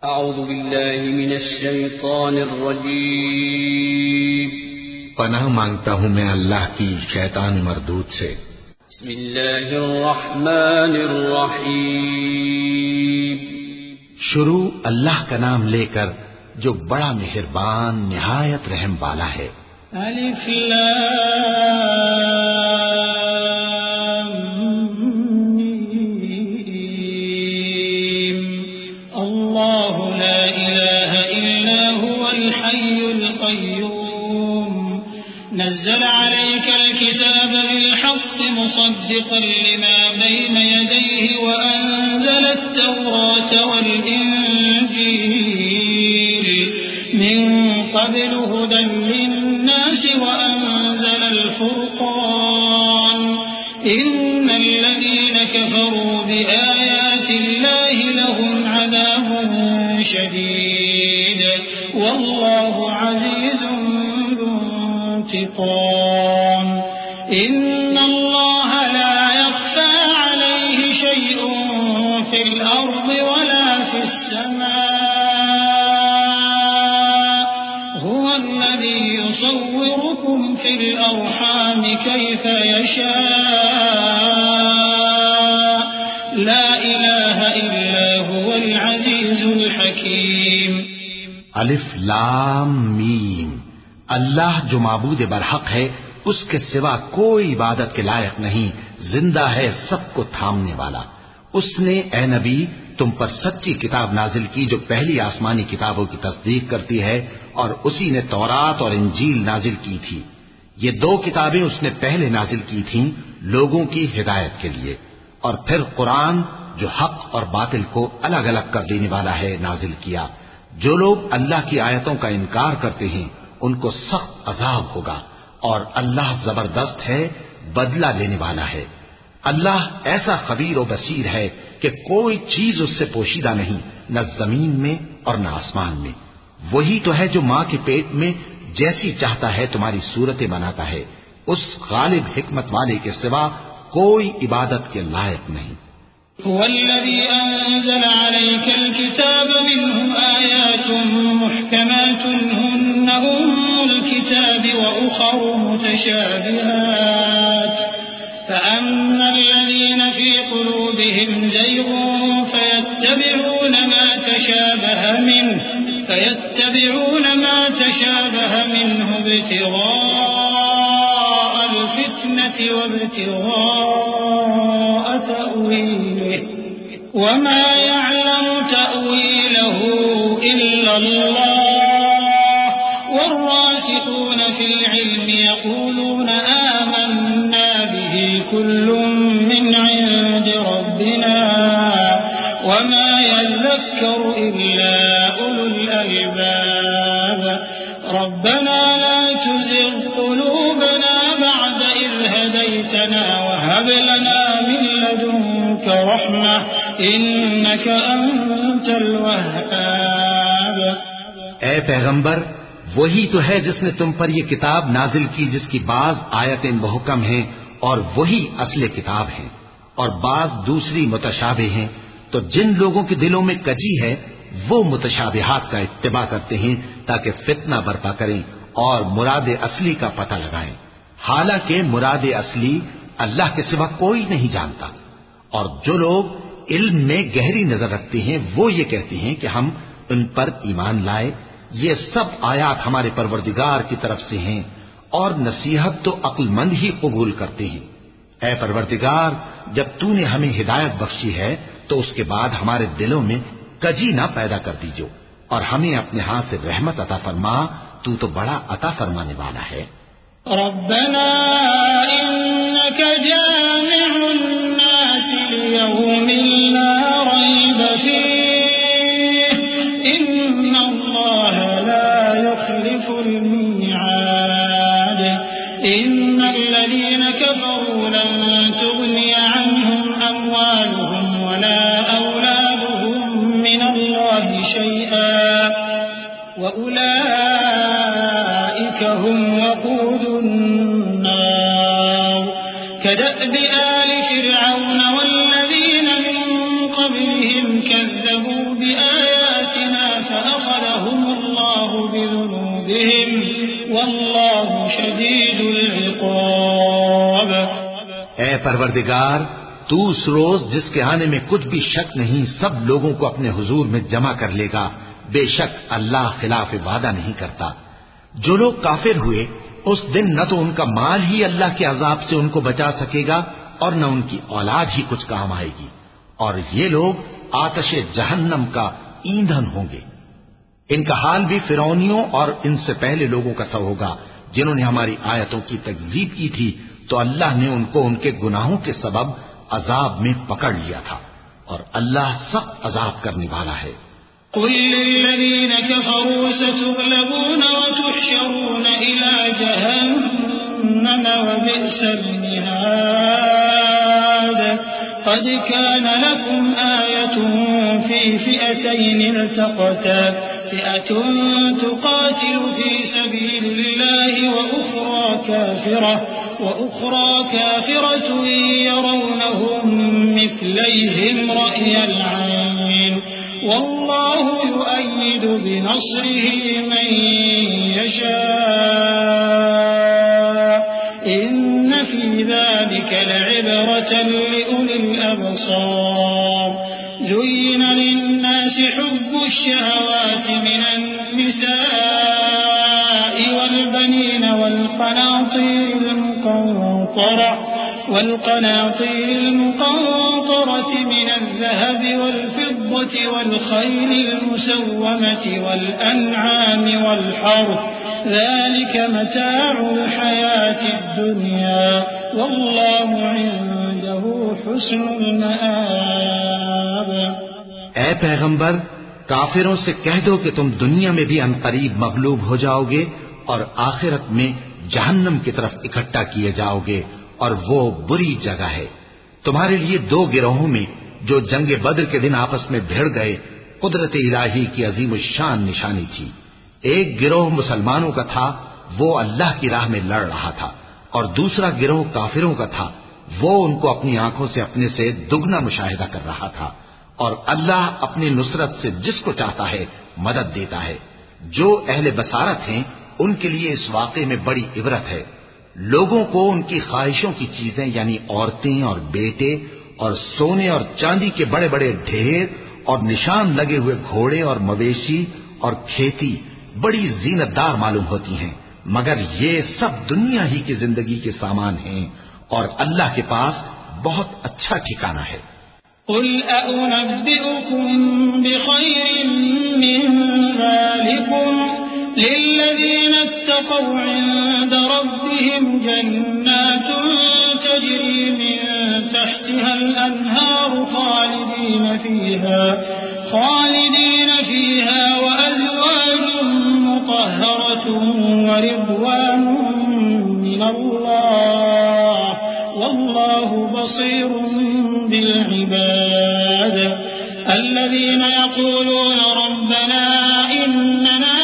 اعوذ باللہ من الشیطان الرجیم پناہ مانگتا ہوں میں اللہ کی شیطان مردود سے۔ بسم اللہ الرحمن الرحیم شروع اللہ کا نام لے کر جو بڑا مہربان نہایت رحم والا ہے۔ الف لام میم اللہ لا الہ الا هو الحی القیوم نزل عليك الكتاب بالحق مصدقا لما بين يديه وأنزل التوراة والإنجيل من قبل هدى للناس وأنزل الفرقان إن الذين كفروا بآيات الله لهم عذاب شديد والله عزيز انتقام إن الله لا يخفى عليه شيء في الأرض ولا في السماء هو الذي يصوركم في الأرحام كيف يشاء لا إله إلا هو العزيز الحكيم الف لام میم اللہ جو معبود برحق ہے اس کے سوا کوئی عبادت کے لائق نہیں، زندہ ہے سب کو تھامنے والا۔ اس نے اے نبی تم پر سچی کتاب نازل کی جو پہلی آسمانی کتابوں کی تصدیق کرتی ہے، اور اسی نے تورات اور انجیل نازل کی تھی۔ یہ دو کتابیں اس نے پہلے نازل کی تھیں لوگوں کی ہدایت کے لیے، اور پھر قرآن جو حق اور باطل کو الگ الگ کر دینے والا ہے نازل کیا۔ جو لوگ اللہ کی آیتوں کا انکار کرتے ہیں ان کو سخت عذاب ہوگا، اور اللہ زبردست ہے، بدلہ لینے والا ہے۔ اللہ ایسا خبیر و بصیر ہے کہ کوئی چیز اس سے پوشیدہ نہیں، نہ زمین میں اور نہ آسمان میں۔ وہی تو ہے جو ماں کے پیٹ میں جیسی چاہتا ہے تمہاری صورتیں بناتا ہے، اس غالب حکمت والے کے سوا کوئی عبادت کے لائق نہیں۔ هو الذي أنزل عليك الكتاب منه آيات محكمات هن الكتاب وأخر متشابهات فأما الذين في قلوبهم زيغ فيتبعون ما تشابه منه ابتغاء الفتنة وابتغاء تأويله وما يعلم تأويله إلا الله والراسخون في العلم يقولون آمنا به كل من عند ربنا وما يذكر إلا أولو الألباب ربنا لا تزغ قلوبنا بعد إذ هديتنا وهب لنا من لدنك رحمة إنك أنت الوهاب۔ اے پیغمبر وہی تو ہے جس نے تم پر یہ کتاب نازل کی جس کی بعض آیتیں محکم ہیں اور وہی اصل کتاب ہیں، اور بعض دوسری متشابہ ہیں۔ تو جن لوگوں کے دلوں میں کجی ہے وہ متشابہات کا اتباع کرتے ہیں تاکہ فتنہ برپا کریں اور مراد اصلی کا پتہ لگائیں، حالانکہ مراد اصلی اللہ کے سوا کوئی نہیں جانتا۔ اور جو لوگ علم میں گہری نظر رکھتے ہیں وہ یہ کہتے ہیں کہ ہم ان پر ایمان لائے، یہ سب آیات ہمارے پروردگار کی طرف سے ہیں، اور نصیحت تو عقل مند ہی قبول کرتے ہیں۔ اے پروردگار جب تو نے ہمیں ہدایت بخشی ہے تو اس کے بعد ہمارے دلوں میں کجی نہ پیدا کر دیجو، اور ہمیں اپنے ہاتھ سے رحمت عطا فرما، تو بڑا عطا فرمانے والا ہے۔ ربنا إنك جامع الناس ليوم لا ريب فيه إن الله لا يخلف الميعاد إن الذين كفروا لن تغني عنهم أموالهم ولا أولادهم من الله شيئا وأولئك هم وقود النار كدأب آل فرعون والذين من قبلهم كذبوا بآيات آياتنا فأخذهم الله بذنوبهم والله شديد العقاب. اے پروردگار، تو اس روز جس کے آنے میں کچھ بھی شک نہیں سب لوگوں کو اپنے حضور میں جمع کر لے گا. بے شک اللہ خلاف وعدہ نہیں کرتا. جو لوگ کافر ہوئے اس دن نہ تو ان کا مال ہی اللہ کے عذاب سے ان کو بچا سکے گا اور نہ ان کی اولاد ہی کچھ کام آئے گی، اور یہ لوگ آتش جہنم کا ایندھن ہوں گے. ان کا حال بھی فرعونیوں اور ان سے پہلے لوگوں کا سا ہوگا جنہوں نے ہماری آیتوں کی تکذیب کی تھی، تو اللہ نے ان کو ان کے گناہوں کے سبب عذاب میں پکڑ لیا تھا، اور اللہ سخت عذاب کرنے والا ہے. قل للذين كفروا ستغلبون وتحشرون إلى جهنم وبئس المهاد. قد كان لكم آية في فئتين التقتا فئة تقاتل في سبيل الله وأخرى كافرة يرونهم مثليهم رأي العين والله يؤيد بنصره من يشاء إن في ذلك لعبرة لأولي الأبصار. زين للناس حب الشهوات من النساء والبنين والقناطير المقنطرة من الذهب والفضة والخيل المسومة والأنعام والحرث ذلك متاع الحياة الدنيا والله عنده حسن المآب. اے پیغمبر، کافروں سے کہہ دو کہ تم دنیا میں بھی عنقریب مغلوب ہو جاؤ گے اور آخرت میں جہنم کی طرف اکٹھا کیے جاؤ گے، اور وہ بری جگہ ہے. تمہارے لیے دو گروہوں میں جو جنگ بدر کے دن آپس میں بھیڑ گئے قدرت الہی کی عظیم الشان نشانی تھی. ایک گروہ مسلمانوں کا تھا، وہ اللہ کی راہ میں لڑ رہا تھا، اور دوسرا گروہ کافروں کا تھا، وہ ان کو اپنی آنکھوں سے اپنے سے دگنا مشاہدہ کر رہا تھا. اور اللہ اپنی نصرت سے جس کو چاہتا ہے مدد دیتا ہے. جو اہل بصارت ہیں ان کے لیے اس واقعے میں بڑی عبرت ہے. لوگوں کو ان کی خواہشوں کی چیزیں یعنی عورتیں اور بیٹے اور سونے اور چاندی کے بڑے بڑے ڈھیر اور نشان لگے ہوئے گھوڑے اور مویشی اور کھیتی بڑی زینت دار معلوم ہوتی ہیں، مگر یہ سب دنیا ہی کی زندگی کے سامان ہیں اور اللہ کے پاس بہت اچھا ٹھکانہ ہے. قل أأنبئكم بخير من ذلكم للذين اتقوا عند ربهم جنات تجري من تحتها الأنهار خالدين فيها وأزواج مطهرة ورضوان من الله والله بصير بالعباد. الذين يقولون ربنا إننا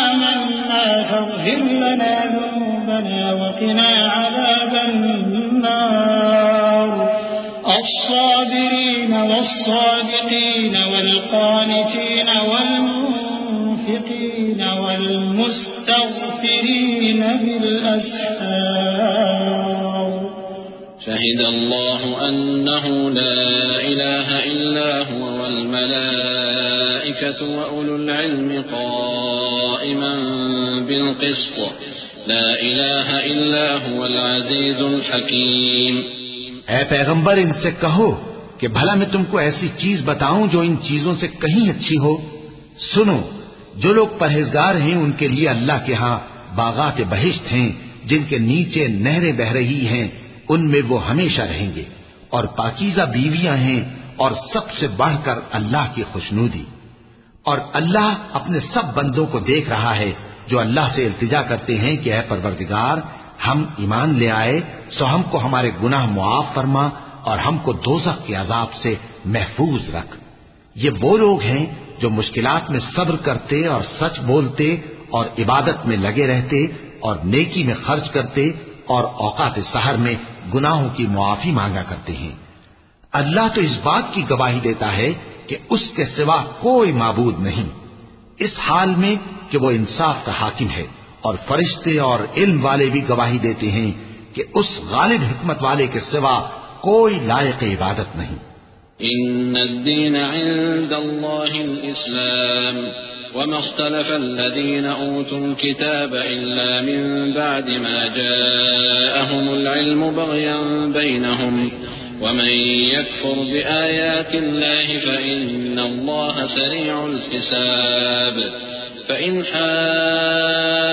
آمنا فاغفر لنا ذنوبنا وقنا عذاب النار. الصابرين والصادقين والقانتين والمنفقين والمستغفرين بالأسحار. شهد الله أنه لا إله إلا هو والملائكة وأولو العلم قائما بالقسط لا إله إلا هو العزيز الحكيم. اے پیغمبر، ان سے کہو کہ بھلا میں تم کو ایسی چیز بتاؤں جو ان چیزوں سے کہیں اچھی ہو. سنو، جو لوگ پرہیزگار ہیں ان کے لیے اللہ کے ہاں باغات بہشت ہیں جن کے نیچے نہریں بہ رہی ہیں، ان میں وہ ہمیشہ رہیں گے، اور پاکیزہ بیویاں ہیں، اور سب سے بڑھ کر اللہ کی خوشنودی. اور اللہ اپنے سب بندوں کو دیکھ رہا ہے جو اللہ سے التجا کرتے ہیں کہ اے پروردگار، ہم ایمان لے آئے سو ہم کو ہمارے گناہ معاف فرما اور ہم کو دوزخ کے عذاب سے محفوظ رکھ. یہ وہ لوگ ہیں جو مشکلات میں صبر کرتے اور سچ بولتے اور عبادت میں لگے رہتے اور نیکی میں خرچ کرتے اور اوقات سحر میں گناہوں کی معافی مانگا کرتے ہیں. اللہ تو اس بات کی گواہی دیتا ہے کہ اس کے سوا کوئی معبود نہیں، اس حال میں کہ وہ انصاف کا حاکم ہے، اور فرشتے اور علم والے بھی گواہی دیتے ہیں کہ اس غالب حکمت والے کے سوا کوئی لائق عبادت نہیں۔ إن الدين عند الله الإسلام وما اختلف الذين أوتوا الكتاب إلا من بعد ما جاءهم العلم بغيا بينهم ومن يكفر بآيات الله فإن الله سريع الحساب فإن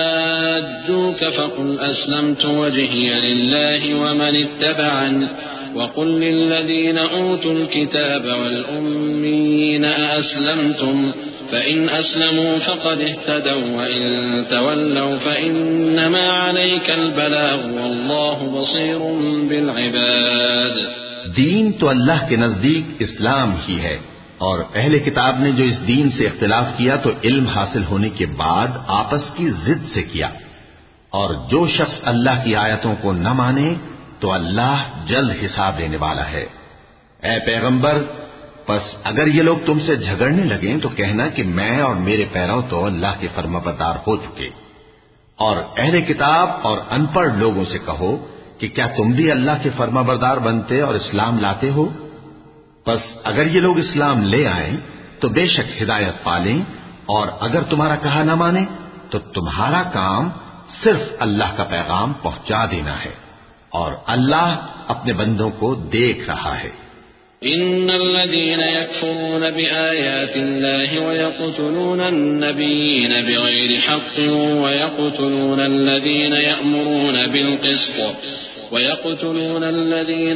حاجوك فقل أسلمت وجهي لله ومن اتبعني وقل للذين أوتوا الكتاب والأميين أأسلمتم فإن أسلموا فقد اهتدوا وإن تولوا فإنما عليك البلاغ والله بصير بالعباد۔ دین تو اللہ کے نزدیک اسلام ہی ہے، اور اہل کتاب نے جو اس دین سے اختلاف کیا تو علم حاصل ہونے کے بعد آپس کی ضد سے کیا، اور جو شخص اللہ کی آیتوں کو نہ مانے تو اللہ جلد حساب لینے والا ہے۔ اے پیغمبر، پس اگر یہ لوگ تم سے جھگڑنے لگیں تو کہنا کہ میں اور میرے پیرو تو اللہ کے فرمانبردار ہو چکے، اور اہل کتاب اور ان پڑھ لوگوں سے کہو کہ کیا تم بھی اللہ کے فرمانبردار بنتے اور اسلام لاتے ہو؟ پس اگر یہ لوگ اسلام لے آئیں تو بے شک ہدایت پالیں، اور اگر تمہارا کہا نہ مانے تو تمہارا کام صرف اللہ کا پیغام پہنچا دینا ہے، اور اللہ اپنے بندوں کو دیکھ رہا ہے۔ إن الذين يكفرون بآيات الله ويقتلون النبيين بغير حق ويقتلون الذين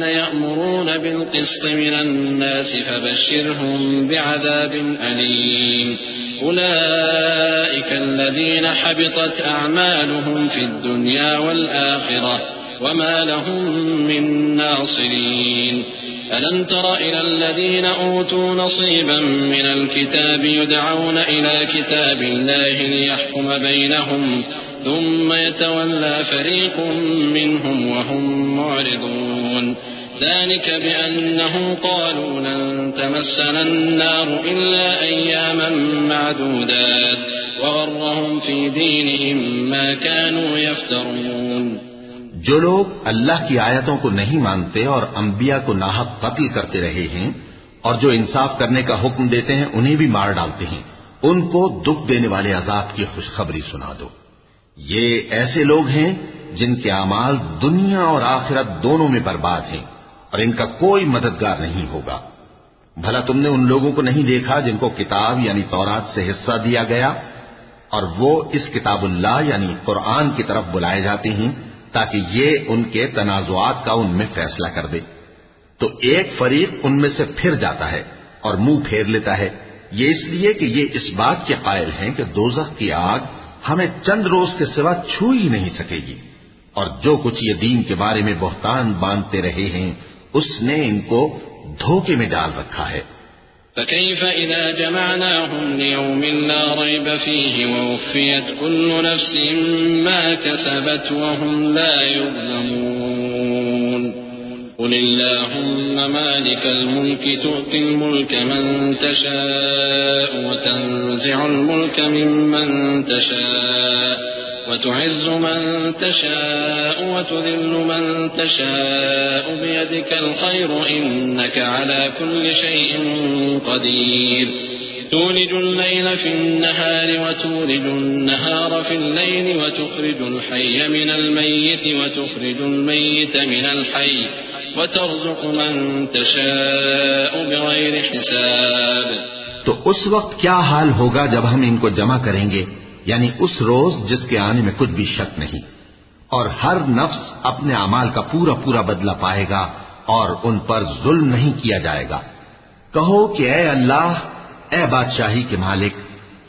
يأمرون بالقسط من الناس فبشرهم بعذاب أليم أولئك الذين حبطت أعمالهم في الدنيا والآخرة وما لهم من ناصرين ألم تر إلى الذين أوتوا نصيبا من الكتاب يدعون إلى كتاب الله ليحكم بينهم ثم يتولى فريق منهم وهم معرضون ذلك بأنهم قالوا لن تمسنا النار إلا أياما معدودات وغرهم في دينهم ما كانوا يفترون۔ جو لوگ اللہ کی آیتوں کو نہیں مانتے اور انبیاء کو ناحق قتل کرتے رہے ہیں اور جو انصاف کرنے کا حکم دیتے ہیں انہیں بھی مار ڈالتے ہیں، ان کو دکھ دینے والے عذاب کی خوشخبری سنا دو۔ یہ ایسے لوگ ہیں جن کے اعمال دنیا اور آخرت دونوں میں برباد ہیں اور ان کا کوئی مددگار نہیں ہوگا۔ بھلا تم نے ان لوگوں کو نہیں دیکھا جن کو کتاب یعنی تورات سے حصہ دیا گیا اور وہ اس کتاب اللہ یعنی قرآن کی طرف بلائے جاتے ہیں تاکہ یہ ان کے تنازعات کا ان میں فیصلہ کر دے، تو ایک فریق ان میں سے پھر جاتا ہے اور منہ پھیر لیتا ہے، یہ اس لیے کہ یہ اس بات کے قائل ہیں کہ دوزخ کی آگ ہمیں چند روز کے سوا چھو ہی نہیں سکے گی، اور جو کچھ یہ دین کے بارے میں بہتان باندھتے رہے ہیں اس نے ان کو دھوکے میں ڈال رکھا ہے۔ فكيف إذا جمعناهم ليوم لا ريب فيه ووفيت كل نفس ما كسبت وهم لا يظلمون قل اللهم مالك الملك تؤتي الملك من تشاء وتنزع الملك ممن تشاء وتعز من تشاء وتذل من تشاء بيدك الخير إنك على كل شيء قدير تولج الليل في النهار وتولج النهار في الليل وتخرج الحي من الميت وتخرج الميت من الحي وترزق من تشاء بغير حساب۔ تو اس وقت کیا حال ہوگا جب ہم ان کو جمع کریں گے، یعنی اس روز جس کے آنے میں کچھ بھی شک نہیں، اور ہر نفس اپنے اعمال کا پورا پورا بدلہ پائے گا اور ان پر ظلم نہیں کیا جائے گا۔ کہو کہ اے اللہ، اے بادشاہی کے مالک،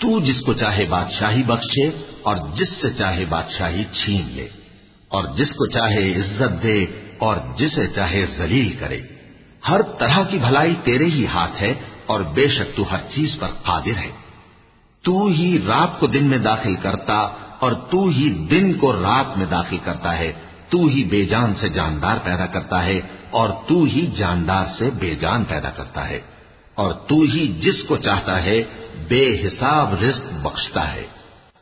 تو جس کو چاہے بادشاہی بخشے اور جس سے چاہے بادشاہی چھین لے، اور جس کو چاہے عزت دے اور جسے چاہے ذلیل کرے۔ ہر طرح کی بھلائی تیرے ہی ہاتھ ہے اور بے شک تو ہر چیز پر قادر ہے۔ تو ہی رات کو دن میں داخل کرتا اور تو ہی دن کو رات میں داخل کرتا ہے، تو ہی بے جان سے جاندار پیدا کرتا ہے اور تو ہی جاندار سے بے جان پیدا کرتا ہے، اور تو ہی جس کو چاہتا ہے بے حساب رزق بخشتا ہے۔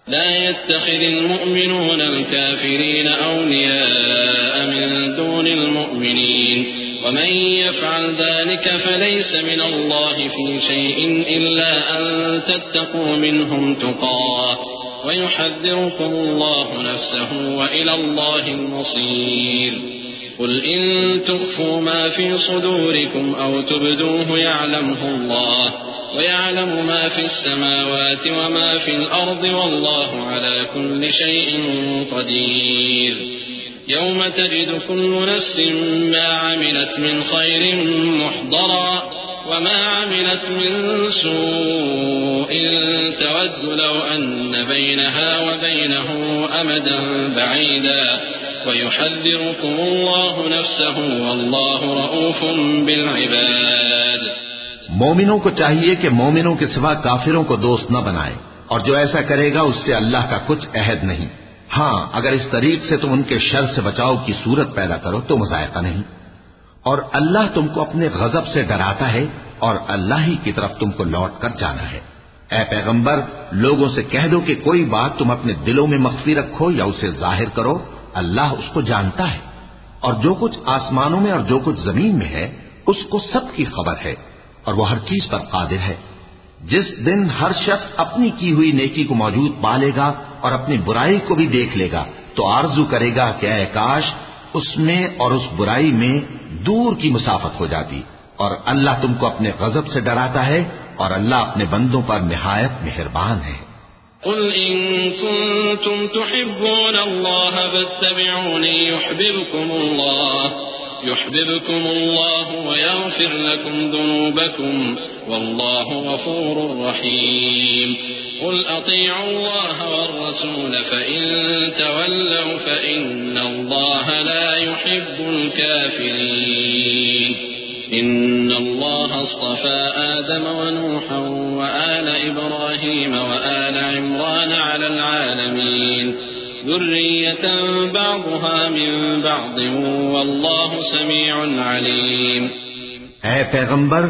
لا يتخذ المؤمنون الكافرين أولياء من دون المؤمنين ومن يفعل ذلك فليس من الله في شيء إلا أن تتقوا منهم تقاه ويحذركم الله نفسه وإلى الله المصير قل إن تخفوا ما في صدوركم أو تبدوه يعلمه الله ويعلم ما في السماوات وما في الأرض والله على كل شيء قدير يوم تجد كل نفس ما عملت من خير محضرا وما عملت من سوء تود لو أن بينها وبينه أمدا بعيدا ويحذركم الله نفسه والله رؤوف بالعباد۔ مومنوں کو چاہیے کہ مومنوں کے سوا کافروں کو دوست نہ بنائے، اور جو ایسا کرے گا اس سے اللہ کا کچھ عہد نہیں۔ ہاں اگر اس طریق سے تم ان کے شر سے بچاؤ کی صورت پیدا کرو تو مذائقہ نہیں، اور اللہ تم کو اپنے غضب سے ڈراتا ہے اور اللہ ہی کی طرف تم کو لوٹ کر جانا ہے۔ اے پیغمبر، لوگوں سے کہہ دو کہ کوئی بات تم اپنے دلوں میں مخفی رکھو یا اسے ظاہر کرو، اللہ اس کو جانتا ہے، اور جو کچھ آسمانوں میں اور جو کچھ زمین میں ہے اس کو سب کی خبر ہے، اور وہ ہر چیز پر قادر ہے۔ جس دن ہر شخص اپنی کی ہوئی نیکی کو موجود پا لے گا اور اپنی برائی کو بھی دیکھ لے گا تو آرزو کرے گا کہ اے کاش اس میں اور اس برائی میں دور کی مسافت ہو جاتی، اور اللہ تم کو اپنے غضب سے ڈراتا ہے اور اللہ اپنے بندوں پر نہایت مہربان ہے۔ قل إن كنتم تحبون الله فاتبعوني يحببكم الله ويغفر لكم ذنوبكم والله غفور رحيم قل أطيعوا الله والرسول فإن تولوا فإن الله لا يحب الكافرين إن الله اصطفى آدم ونوحا وآل إبراهيم وآل عمران على العالمين ذرية بعضها من بعض والله سميع عليم۔ اے پیغمبر،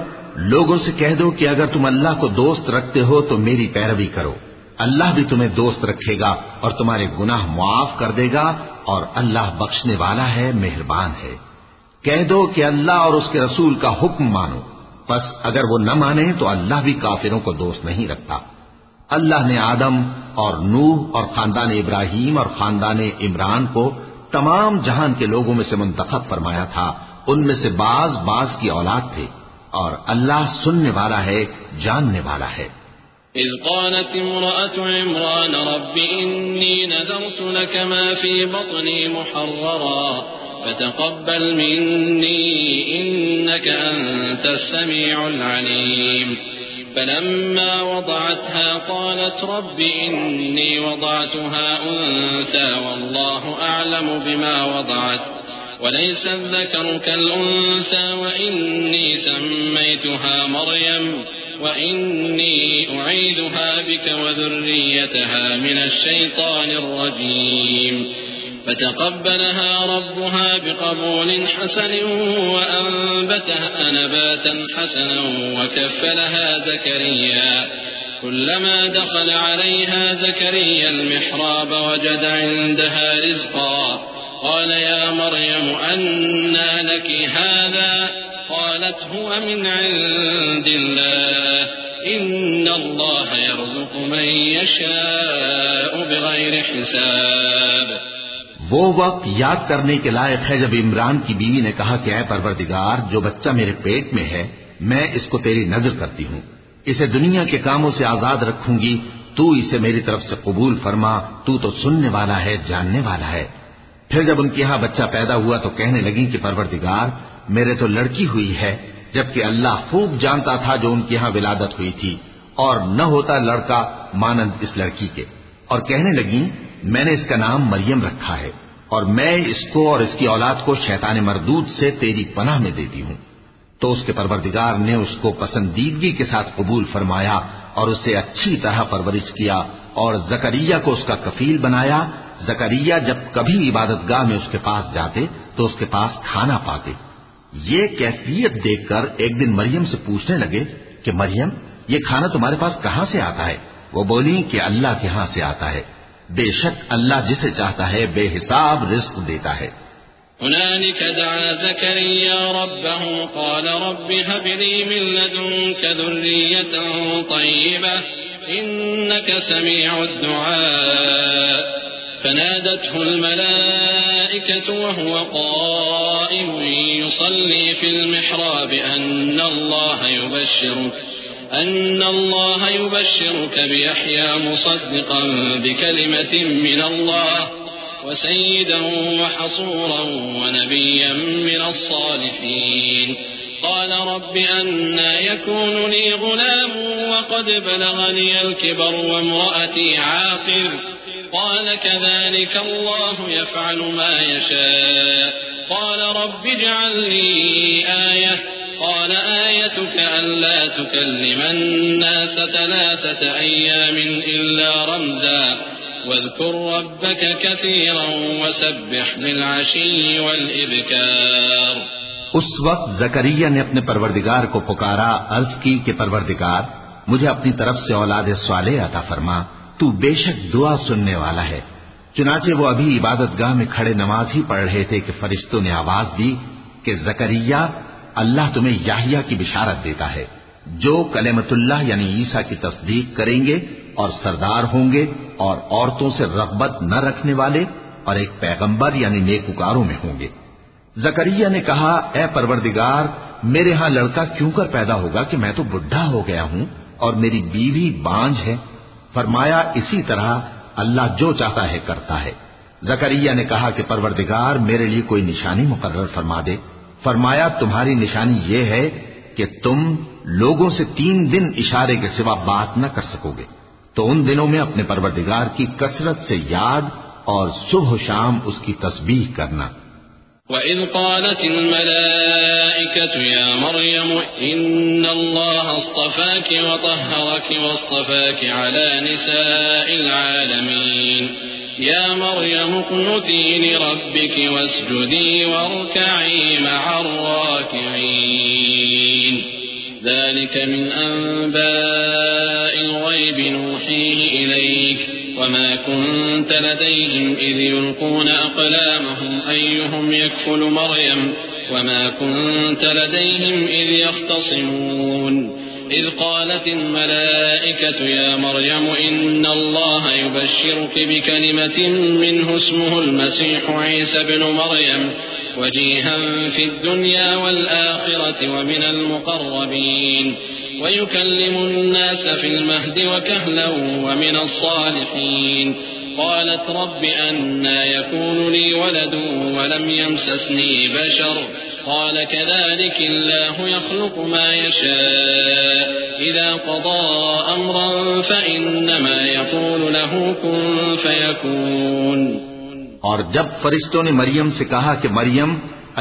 لوگوں سے کہہ دو کہ اگر تم اللہ کو دوست رکھتے ہو تو میری پیروی کرو، اللہ بھی تمہیں دوست رکھے گا اور تمہارے گناہ معاف کر دے گا، اور اللہ بخشنے والا ہے، مہربان ہے۔ کہہ دو کہ اللہ اور اس کے رسول کا حکم مانو، پس اگر وہ نہ مانے تو اللہ بھی کافروں کو دوست نہیں رکھتا۔ اللہ نے آدم اور نوح اور خاندان ابراہیم اور خاندان عمران کو تمام جہان کے لوگوں میں سے منتخب فرمایا تھا، ان میں سے بعض کی اولاد تھے، اور اللہ سننے والا ہے، جاننے والا ہے۔ إذ قالت امرأة عمران رب إني نذرت لك ما في بطني محررا فتقبل مني إنك أنت السميع العليم فلما وضعتها قالت رب إني وضعتها أنثى والله أعلم بما وضعت وليس الذكر كالأنثى وإني سميتها مريم وإني أعيذها بك وذريتها من الشيطان الرجيم فتقبلها ربها بقبول حسن وأنبتها نباتا حسنا وكفلها زكريا كلما دخل عليها زكريا المحراب وجد عندها رزقا قال يا مريم أنى لك هذا قالت هو من عند الله إن الله يرزق من يشاء بغير حساب۔ وہ وقت یاد کرنے کے لائق ہے جب عمران کی بیوی نے کہا کہ اے پروردگار، جو بچہ میرے پیٹ میں ہے میں اس کو تیری نظر کرتی ہوں، اسے دنیا کے کاموں سے آزاد رکھوں گی، تو اسے میری طرف سے قبول فرما، تو سننے والا ہے، جاننے والا ہے۔ پھر جب ان کے ہاں بچہ پیدا ہوا تو کہنے لگی کہ پروردگار میرے تو لڑکی ہوئی ہے، جبکہ اللہ خوب جانتا تھا جو ان کے ہاں ولادت ہوئی تھی، اور نہ ہوتا لڑکا مانند اس لڑکی کے، اور کہنے لگی میں نے اس کا نام مریم رکھا ہے، اور میں اس کو اور اس کی اولاد کو شیطان مردود سے تیری پناہ میں دیتی ہوں۔ تو اس کے پروردگار نے اس کو پسندیدگی کے ساتھ قبول فرمایا اور اسے اچھی طرح پرورش کیا، اور زکریا کو اس کا کفیل بنایا۔ زکریا جب کبھی عبادت گاہ میں اس کے پاس جاتے تو اس کے پاس کھانا پاتے۔ یہ کیفیت دیکھ کر ایک دن مریم سے پوچھنے لگے کہ مریم یہ کھانا تمہارے پاس کہاں سے آتا ہے؟ وہ بولی کہ اللہ کے ہاں سے آتا ہے، بے شک اللہ جسے چاہتا ہے بے حساب رزق دیتا ہے۔ هنالك دعا زكريا ربه قال رب هب لي من لدنك ذرية طيبة إنك سميع الدعاء فنادته الملائكة وهو قائم يصلي في المحراب أن الله يبشرك بيحيى مصدقا بكلمة من الله وسيدا وحصورا ونبيا من الصالحين قال رب أنى يكون لي غلام وقد بلغني الكبر وامرأتي عاقر قال كذلك الله يفعل ما يشاء قال رب اجعل لي آية قال آيتك ألا تكلم الناس 3 أيام إلا رمزا واذكر ربك كثيرا وسبح بالعشي والإبكار۔ اس وقت زکریا نے اپنے پروردگار کو پکارا، عرض کی کہ پروردگار مجھے اپنی طرف سے اولاد صالح عطا فرما، تو بے شک دعا سننے والا ہے۔ چنانچہ وہ ابھی عبادت گاہ میں کھڑے نماز ہی پڑھ رہے تھے کہ فرشتوں نے آواز دی کہ زکریا اللہ تمہیں یحییٰ کی بشارت دیتا ہے، جو کلمۃ اللہ یعنی عیسیٰ کی تصدیق کریں گے اور سردار ہوں گے اور عورتوں سے رغبت نہ رکھنے والے اور ایک پیغمبر یعنی نیکوکاروں میں ہوں گے۔ زکریا نے کہا اے پروردگار میرے ہاں لڑکا کیوں کر پیدا ہوگا کہ میں تو بڈھا ہو گیا ہوں اور میری بیوی بانجھ ہے۔ فرمایا اسی طرح اللہ جو چاہتا ہے کرتا ہے۔ زکریا نے کہا کہ پروردگار میرے لیے کوئی نشانی مقرر فرما دے۔ فرمایا تمہاری نشانی یہ ہے کہ تم لوگوں سے 3 دن اشارے کے سوا بات نہ کر سکو گے، تو ان دنوں میں اپنے پروردگار کی کثرت سے یاد اور صبح و شام اس کی تسبیح کرنا۔ وَإِذْ قَالَتِ الْمَلَائِكَةُ يَا مَرْيَمُ إِنَّ اللَّهَ اصْطَفَاكِ وَطَهَّرَكِ وَاصْطَفَاكِ عَلَى نِسَاءِ الْعَالَمِينَ يَا مَرْيَمُ اقْنُتِي لِرَبِّكِ وَاسْجُدِي وَارْكَعِي مَعَ الرَّاكِعِينَ ذلك من أنباء الغيب نوحيه إليك وما كنت لديهم إذ يلقون أقلامهم أيهم يكفل مريم وما كنت لديهم إذ يختصمون إذ قالت الملائكة يا مريم إن الله يبشرك بكلمة منه اسمه المسيح عيسى بن مريم وجيها في الدنيا والآخرة ومن المقربين ويكلم الناس في المهد وكهلا ومن الصالحين قالت رب أنى يكون لي ولد ولم يمسسني بشر قال كذلك الله يخلق ما يشاء إذا قضى أمرا فإنما يقول له كن فيكون۔ اور جب فرشتوں نے مریم سے کہا کہ مریم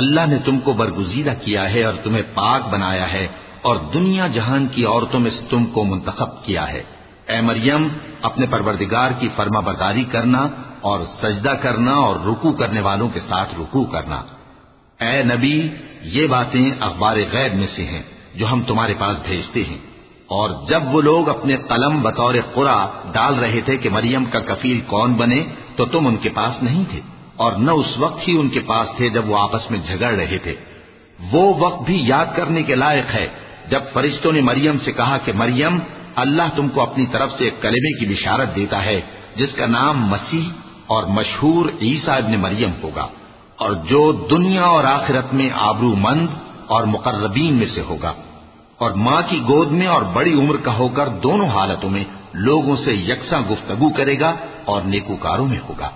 اللہ نے تم کو برگزیدہ کیا ہے اور تمہیں پاک بنایا ہے اور دنیا جہان کی عورتوں میں سے تم کو منتخب کیا ہے، اے مریم اپنے پروردگار کی فرما برداری کرنا اور سجدہ کرنا اور رکوع کرنے والوں کے ساتھ رکوع کرنا۔ اے نبی یہ باتیں اخبار غیب میں سے ہیں جو ہم تمہارے پاس بھیجتے ہیں۔ اور جب وہ لوگ اپنے قلم بطور قرعہ ڈال رہے تھے کہ مریم کا کفیل کون بنے تو تم ان کے پاس نہیں تھے، اور نہ اس وقت ہی ان کے پاس تھے جب وہ آپس میں جھگڑ رہے تھے۔ وہ وقت بھی یاد کرنے کے لائق ہے جب فرشتوں نے مریم سے کہا کہ مریم اللہ تم کو اپنی طرف سے ایک کلمے کی بشارت دیتا ہے جس کا نام مسیح اور مشہور عیسیٰ ابن مریم ہوگا، اور جو دنیا اور آخرت میں آبرو مند اور مقربین میں سے ہوگا، اور ماں کی گود میں اور بڑی عمر کا ہو کر دونوں حالتوں میں لوگوں سے یکساں گفتگو کرے گا اور نیکوکاروں میں ہوگا۔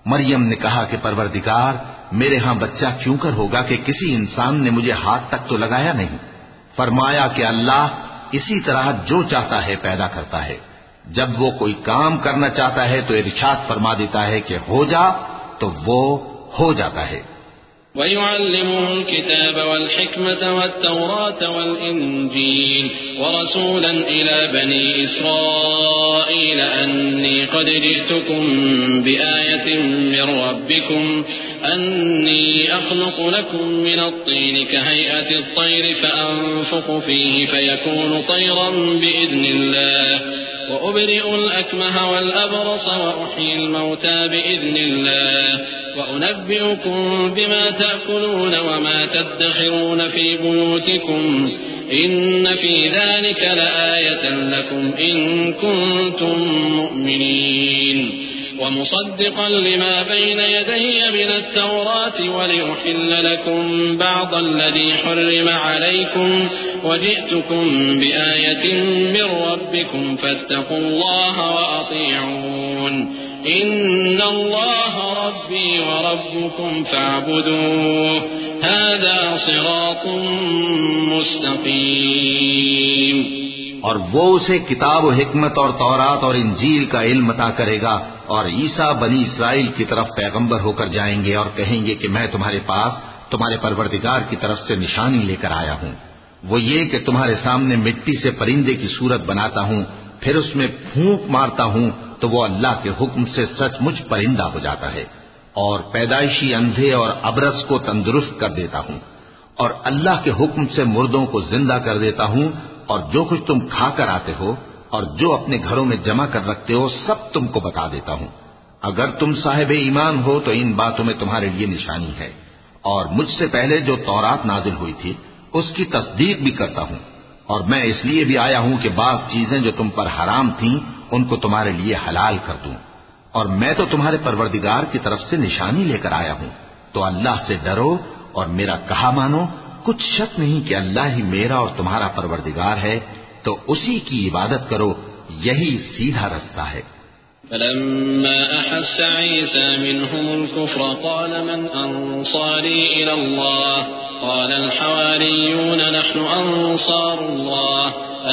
مریم نے کہا کہ پروردگار میرے ہاں بچہ کیوں کر ہوگا کہ کسی انسان نے مجھے ہاتھ تک تو لگایا نہیں۔ فرمایا کہ اللہ اسی طرح جو چاہتا ہے پیدا کرتا ہے، جب وہ کوئی کام کرنا چاہتا ہے تو ارشاد فرما دیتا ہے کہ ہو جا تو وہ ہو جاتا ہے۔ وَيُعَلِّمُهُ الْكِتَابَ وَالْحِكْمَةَ وَالتَّوْرَاةَ وَالْإِنْجِيلَ وَرَسُولًا إِلَى بَنِي إِسْرَائِيلَ أَنِّي قَدْ جِئْتُكُمْ بِآيَةٍ مِّن رَّبِّكُمْ أني أخلق لكم من الطين كهيئة الطير فأنفخ فيه فيكون طيرا بإذن الله وأبرئ الأكمه والأبرص وأحيي الموتى بإذن الله وأنبئكم بما تأكلون وما تدخرون في بيوتكم إن في ذلك لآية لكم إن كنتم مؤمنين ومصدقا لما بين يدي من التوراة ولأحل لكم بعض الذي حرم عليكم وجئتكم بآية من ربكم فاتقوا الله وأطيعون إن الله ربي وربكم فاعبدوه هذا صراط مستقيم. اور وہ اسے کتاب و حکمت اور تورات اور انجیل کا علم عطا کرے گا، اور عیسیٰ بنی اسرائیل کی طرف پیغمبر ہو کر جائیں گے اور کہیں گے کہ میں تمہارے پاس تمہارے پروردگار کی طرف سے نشانی لے کر آیا ہوں، وہ یہ کہ تمہارے سامنے مٹی سے پرندے کی صورت بناتا ہوں، پھر اس میں پھونک مارتا ہوں تو وہ اللہ کے حکم سے سچ مچ پرندہ ہو جاتا ہے، اور پیدائشی اندھے اور ابرص کو تندرست کر دیتا ہوں، اور اللہ کے حکم سے مردوں کو زندہ کر دیتا ہوں، اور جو کچھ تم کھا کر آتے ہو اور جو اپنے گھروں میں جمع کر رکھتے ہو سب تم کو بتا دیتا ہوں۔ اگر تم صاحب ایمان ہو تو ان باتوں میں تمہارے لیے نشانی ہے، اور مجھ سے پہلے جو تورات نازل ہوئی تھی اس کی تصدیق بھی کرتا ہوں، اور میں اس لیے بھی آیا ہوں کہ بعض چیزیں جو تم پر حرام تھیں ان کو تمہارے لیے حلال کر دوں، اور میں تو تمہارے پروردگار کی طرف سے نشانی لے کر آیا ہوں، تو اللہ سے ڈرو اور میرا کہا مانو، کچھ شک نہیں کہ اللہ ہی میرا اور تمہارا پروردگار ہے، تو اسی کی عبادت کرو، یہی سیدھا رستہ ہے۔ فلما أحس عيسى منهم الكفر قال من أنصاري إلى الله قال الحواريون نحن أنصار الله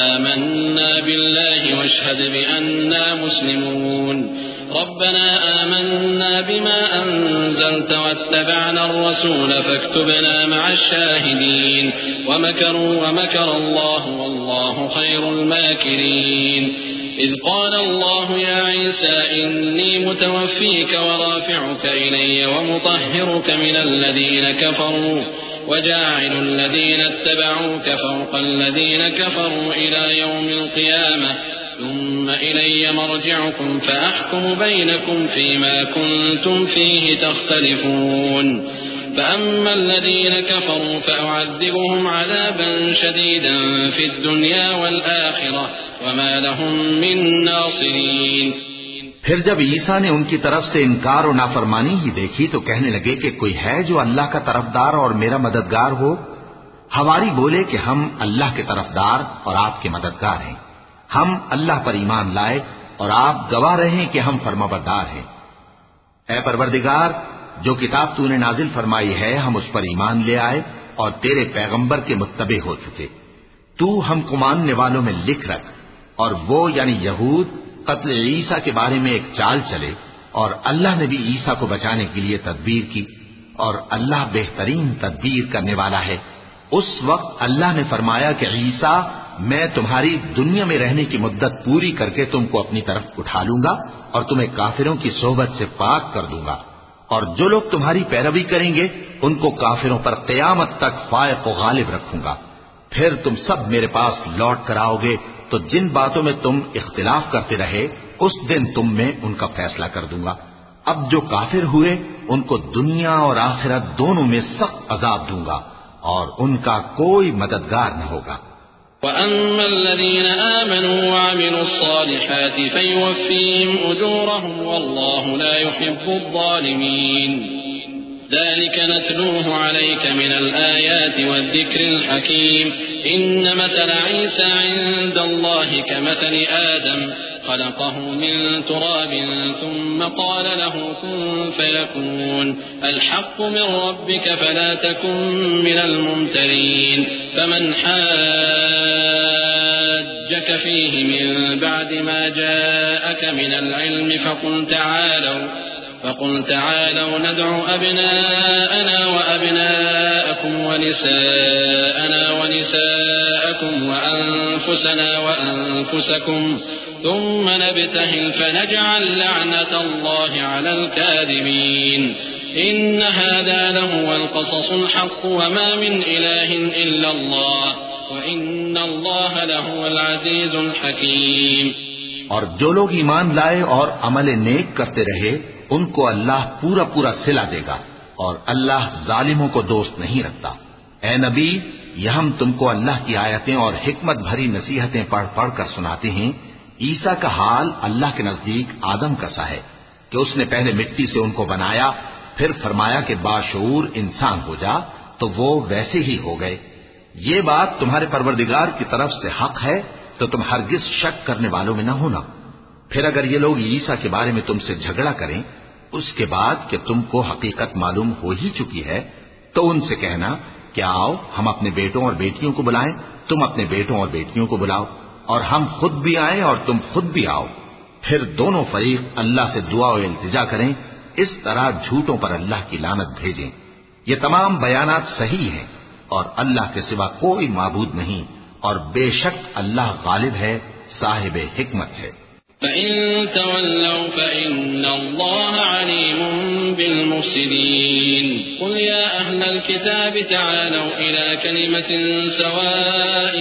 آمنا بالله واشهد بأننا مسلمون ربنا آمنا بما أنزلت واتبعنا الرسول فاكتبنا مع الشاهدين ومكروا ومكر الله والله خير الماكرين إذ قال الله يا عيسى إني متوفيك ورافعك إلي ومطهرك من الذين كفروا وجاعل الذين اتبعوك فوق الذين كفروا إلى يوم القيامة ثم إلي مرجعكم فأحكم بينكم فيما كنتم فيه تختلفون فأما الذين كفروا فأعذبهم عذابا شديدا في الدنيا والآخرة وما لهم من ناصرين۔ پھر جب عیسیٰ نے ان کی طرف سے انکار و نافرمانی ہی دیکھی تو کہنے لگے کہ کوئی ہے جو اللہ کا طرفدار اور میرا مددگار ہو؟ حواری بولے کہ ہم اللہ کے طرفدار اور آپ کے مددگار ہیں، ہم اللہ پر ایمان لائے اور آپ گواہ رہے کہ ہم فرمانبردار ہیں۔ اے پروردگار، جو کتاب تو نے نازل فرمائی ہے ہم اس پر ایمان لے آئے اور تیرے پیغمبر کے متبع ہو چکے، تو ہم کو ماننے والوں میں لکھ رکھ۔ اور وہ یعنی یہود قتل عیسیٰ کے بارے میں ایک چال چلے، اور اللہ نے بھی عیسیٰ کو بچانے کے لیے تدبیر کی، اور اللہ بہترین تدبیر کرنے والا ہے۔ اس وقت اللہ نے فرمایا کہ عیسیٰ، میں تمہاری دنیا میں رہنے کی مدت پوری کر کے تم کو اپنی طرف اٹھا لوں گا اور تمہیں کافروں کی صحبت سے پاک کر دوں گا، اور جو لوگ تمہاری پیروی کریں گے ان کو کافروں پر قیامت تک فائق و غالب رکھوں گا۔ پھر تم سب میرے پاس لوٹ کر آؤ گے تو جن باتوں میں تم اختلاف کرتے رہے اس دن تم میں ان کا فیصلہ کر دوں گا۔ اب جو کافر ہوئے ان کو دنیا اور آخرت دونوں میں سخت عذاب دوں گا اور ان کا کوئی مددگار نہ ہوگا۔ وَأَمَّا الَّذِينَ آمَنُوا وَعَمِلُوا الصَّالِحَاتِ فَيُوَفِّيهِمْ أُجُورَهُمْ وَاللَّهُ لَا يُحِبُّ الظَّالِمِينَ ذلك نتلوه عليك من الآيات والذكر الحكيم إن مثل عيسى عند الله كمثل آدم خلقه من تراب ثم قال له كن فيكون الحق من ربك فلا تكن من الممترين فمن حاجك فيه من بعد ما جاءك من العلم فقل تعالوا ندعو أبناءنا وأبناءكم ونساءنا ونساءكم وأنفسنا وأنفسكم ثم نبتهل فنجعل لعنة الله على الكاذبين إن هذا لهو القصص الحق وما من إله إلا الله وإن الله لهو العزيز الحكيم. اور جو لوگ ایمان لائے اور عمل نیک کرتے رہے ان کو اللہ پورا پورا صلہ دے گا اور اللہ ظالموں کو دوست نہیں رکھتا. اے نبی، یہ ہم تم کو اللہ کی آیتیں اور حکمت بھری نصیحتیں پڑھ پڑھ کر سناتے ہیں. عیسیٰ کا حال اللہ کے نزدیک آدم کا سا ہے کہ اس نے پہلے مٹی سے ان کو بنایا، پھر فرمایا کہ باشعور انسان ہو جا، تو وہ ویسے ہی ہو گئے. یہ بات تمہارے پروردگار کی طرف سے حق ہے تو تم ہرگز شک کرنے والوں میں نہ ہونا. پھر اگر یہ لوگ عیسیٰ کے بارے میں تم سے جھگڑا کریں اس کے بعد کہ تم کو حقیقت معلوم ہو ہی چکی ہے، تو ان سے کہنا کہ آؤ ہم اپنے بیٹوں اور بیٹیوں کو بلائیں، تم اپنے بیٹوں اور بیٹیوں کو بلاؤ، اور ہم خود بھی آئیں اور تم خود بھی آؤ. پھر دونوں فریق اللہ سے دعا و التجا کریں، اس طرح جھوٹوں پر اللہ کی لعنت بھیجیں. یہ تمام بیانات صحیح ہیں اور اللہ کے سوا کوئی معبود نہیں، اور بے شک اللہ غالب ہے، صاحب حکمت ہے. فإن تولوا فإن الله عليم بالمفسدين. قل يا أهل الكتاب تعالوا إلى كلمة سواء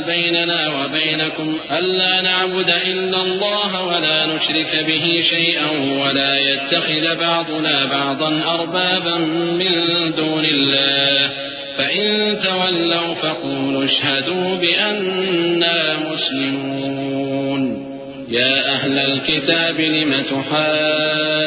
بيننا وبينكم ألا نعبد إلا الله ولا نشرك به شيئا ولا يتخذ بعضنا بعضا أربابا من دون الله فإن تولوا فقولوا اشهدوا بأننا مسلمون. يا أهل الكتاب لم تحاجون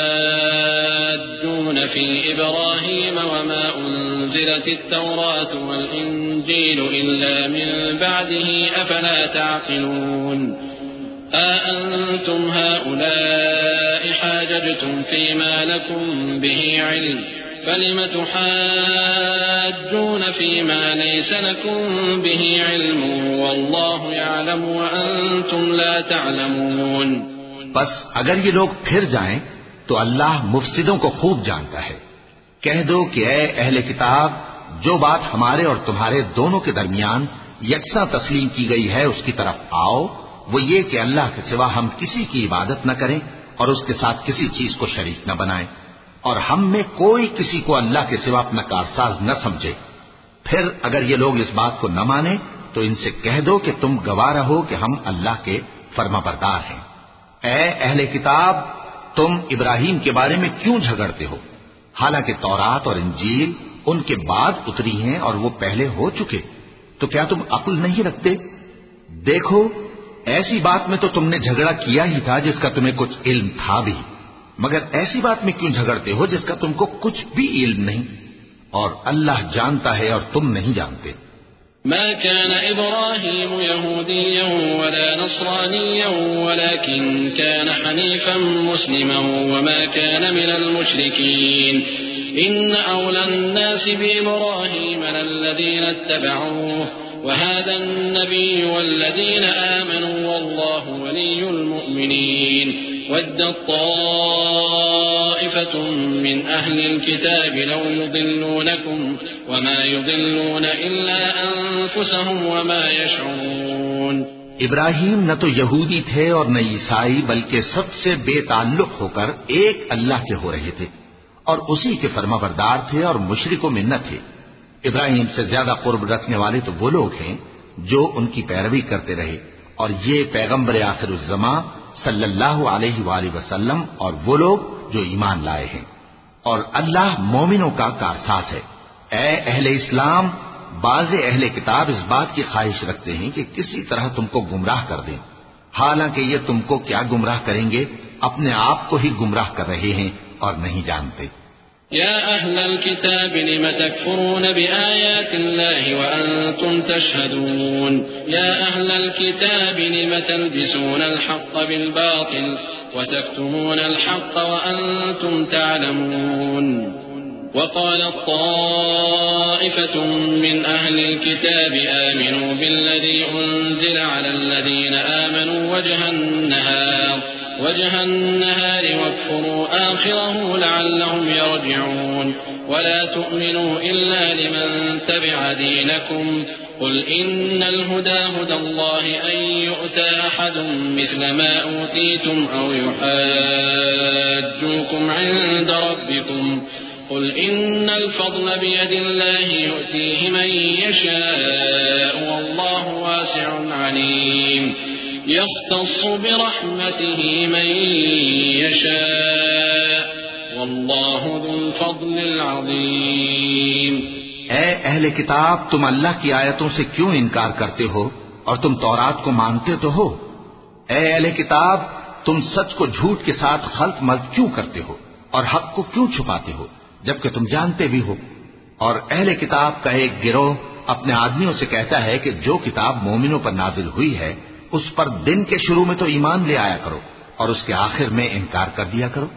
في إبراهيم وما أنزلت التوراة والإنجيل إلا من بعده أفلا تعقلون. أأنتم هؤلاء حاججتم فيما لكم به علم فلم تحاجون فيما ليس لكم به علم والله يعلم وأنتم لا تعلمون. بس اگر یہ لوگ پھر جائیں تو اللہ مفسدوں کو خوب جانتا ہے. کہہ دو کہ اے اہل کتاب، جو بات ہمارے اور تمہارے دونوں کے درمیان یکساں تسلیم کی گئی ہے اس کی طرف آؤ. وہ یہ کہ اللہ کے سوا ہم کسی کی عبادت نہ کریں اور اس کے ساتھ کسی چیز کو شریک نہ بنائیں، اور ہم میں کوئی کسی کو اللہ کے سوا اپنا کارساز نہ سمجھے. پھر اگر یہ لوگ اس بات کو نہ مانیں تو ان سے کہہ دو کہ تم گواہ رہو کہ ہم اللہ کے فرما بردار ہیں. اے اہل کتاب، تم ابراہیم کے بارے میں کیوں جھگڑتے ہو؟ حالانکہ تورات اور انجیل ان کے بعد اتری ہیں اور وہ پہلے ہو چکے. تو کیا تم عقل نہیں رکھتے؟ دیکھو، ایسی بات میں تو تم نے جھگڑا کیا ہی تھا جس کا تمہیں کچھ علم تھا بھی، مگر ایسی بات میں کیوں جھگڑتے ہو جس کا تم کو کچھ بھی علم نہیں؟ اور اللہ جانتا ہے اور تم نہیں جانتے. ما كان إبراهيم يهوديا ولا نصرانيا ولكن كان حنيفا مسلما وما كان من المشركين. إن أولى الناس بإبراهيم للذين اتبعوه وهذا النبي والذين آمنوا والله ولي المؤمنين. ودت طائفة من أهل الكتاب لو يضلونكم وما يضلون إلا أنفسهم وما يشعرون. ابراہیم نہ تو یہودی تھے اور نہ عیسائی، بلکہ سب سے بے تعلق ہو کر ایک اللہ کے ہو رہے تھے اور اسی کے فرما بردار تھے اور مشرکوں میں نہ تھے. ابراہیم سے زیادہ قرب رکھنے والے تو وہ لوگ ہیں جو ان کی پیروی کرتے رہے، اور یہ پیغمبر آخر الزماں صلی اللہ علیہ وآلہ وسلم اور وہ لوگ جو ایمان لائے ہیں، اور اللہ مومنوں کا کارساز ہے. اے اہل اسلام، بعض اہل کتاب اس بات کی خواہش رکھتے ہیں کہ کسی طرح تم کو گمراہ کر دیں، حالانکہ یہ تم کو کیا گمراہ کریں گے، اپنے آپ کو ہی گمراہ کر رہے ہیں اور نہیں جانتے. يا أهل الكتاب لم تكفرون بآيات الله وأنتم تشهدون. يا أهل الكتاب لم تلبسون الحق بالباطل وتكتمون الحق وأنتم تعلمون. وقالت طائفة من أهل الكتاب آمنوا بالذي أنزل على الذين آمنوا وجه النهار واكفروا آخره لعلهم يرجعون. ولا تؤمنوا إلا لمن تبع دينكم قل إن الهدى هدى الله أن يؤتى أحد مثل ما أوتيتم أو يحاجوكم عند ربكم قل إن الفضل بيد الله يؤتيه من يشاء والله واسع عليم يختص برحمته من يشاء والله ذو الفضل العظيم۔ اے اہل کتاب، تم اللہ کی آیتوں سے کیوں انکار کرتے ہو اور تم تورات کو مانتے تو ہو؟ اے اہل کتاب، تم سچ کو جھوٹ کے ساتھ خلط ملط کیوں کرتے ہو اور حق کو کیوں چھپاتے ہو جبکہ تم جانتے بھی ہو؟ اور اہل کتاب کا ایک گروہ اپنے آدمیوں سے کہتا ہے کہ جو کتاب مومنوں پر نازل ہوئی ہے اس پر دن کے شروع میں تو ایمان لے آیا کرو اور اس کے آخر میں انکار کر دیا کرو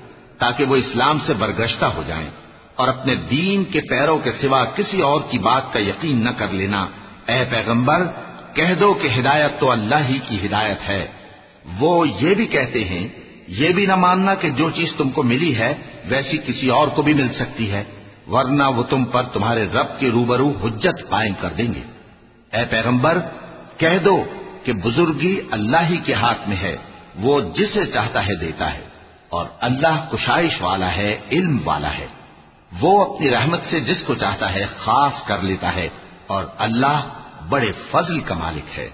تاکہ وہ اسلام سے برگشتہ ہو جائیں، اور اپنے دین کے پیروں کے سوا کسی اور کی بات کا یقین نہ کر لینا۔ اے پیغمبر، کہہ دو کہ ہدایت تو اللہ ہی کی ہدایت ہے۔ وہ یہ بھی کہتے ہیں، یہ بھی نہ ماننا کہ جو چیز تم کو ملی ہے ویسی کسی اور کو بھی مل سکتی ہے، ورنہ وہ تم پر تمہارے رب کے روبرو حجت قائم کر دیں گے۔ اے پیغمبر، کہہ دو کہ بزرگی اللہ ہی کے ہاتھ میں ہے، وہ جسے چاہتا ہے دیتا ہے، اور اللہ کشائش والا ہے، علم والا ہے۔ وہ اپنی رحمت سے جس کو چاہتا ہے خاص کر لیتا ہے، اور اللہ بڑے فضل کا مالک ہے۔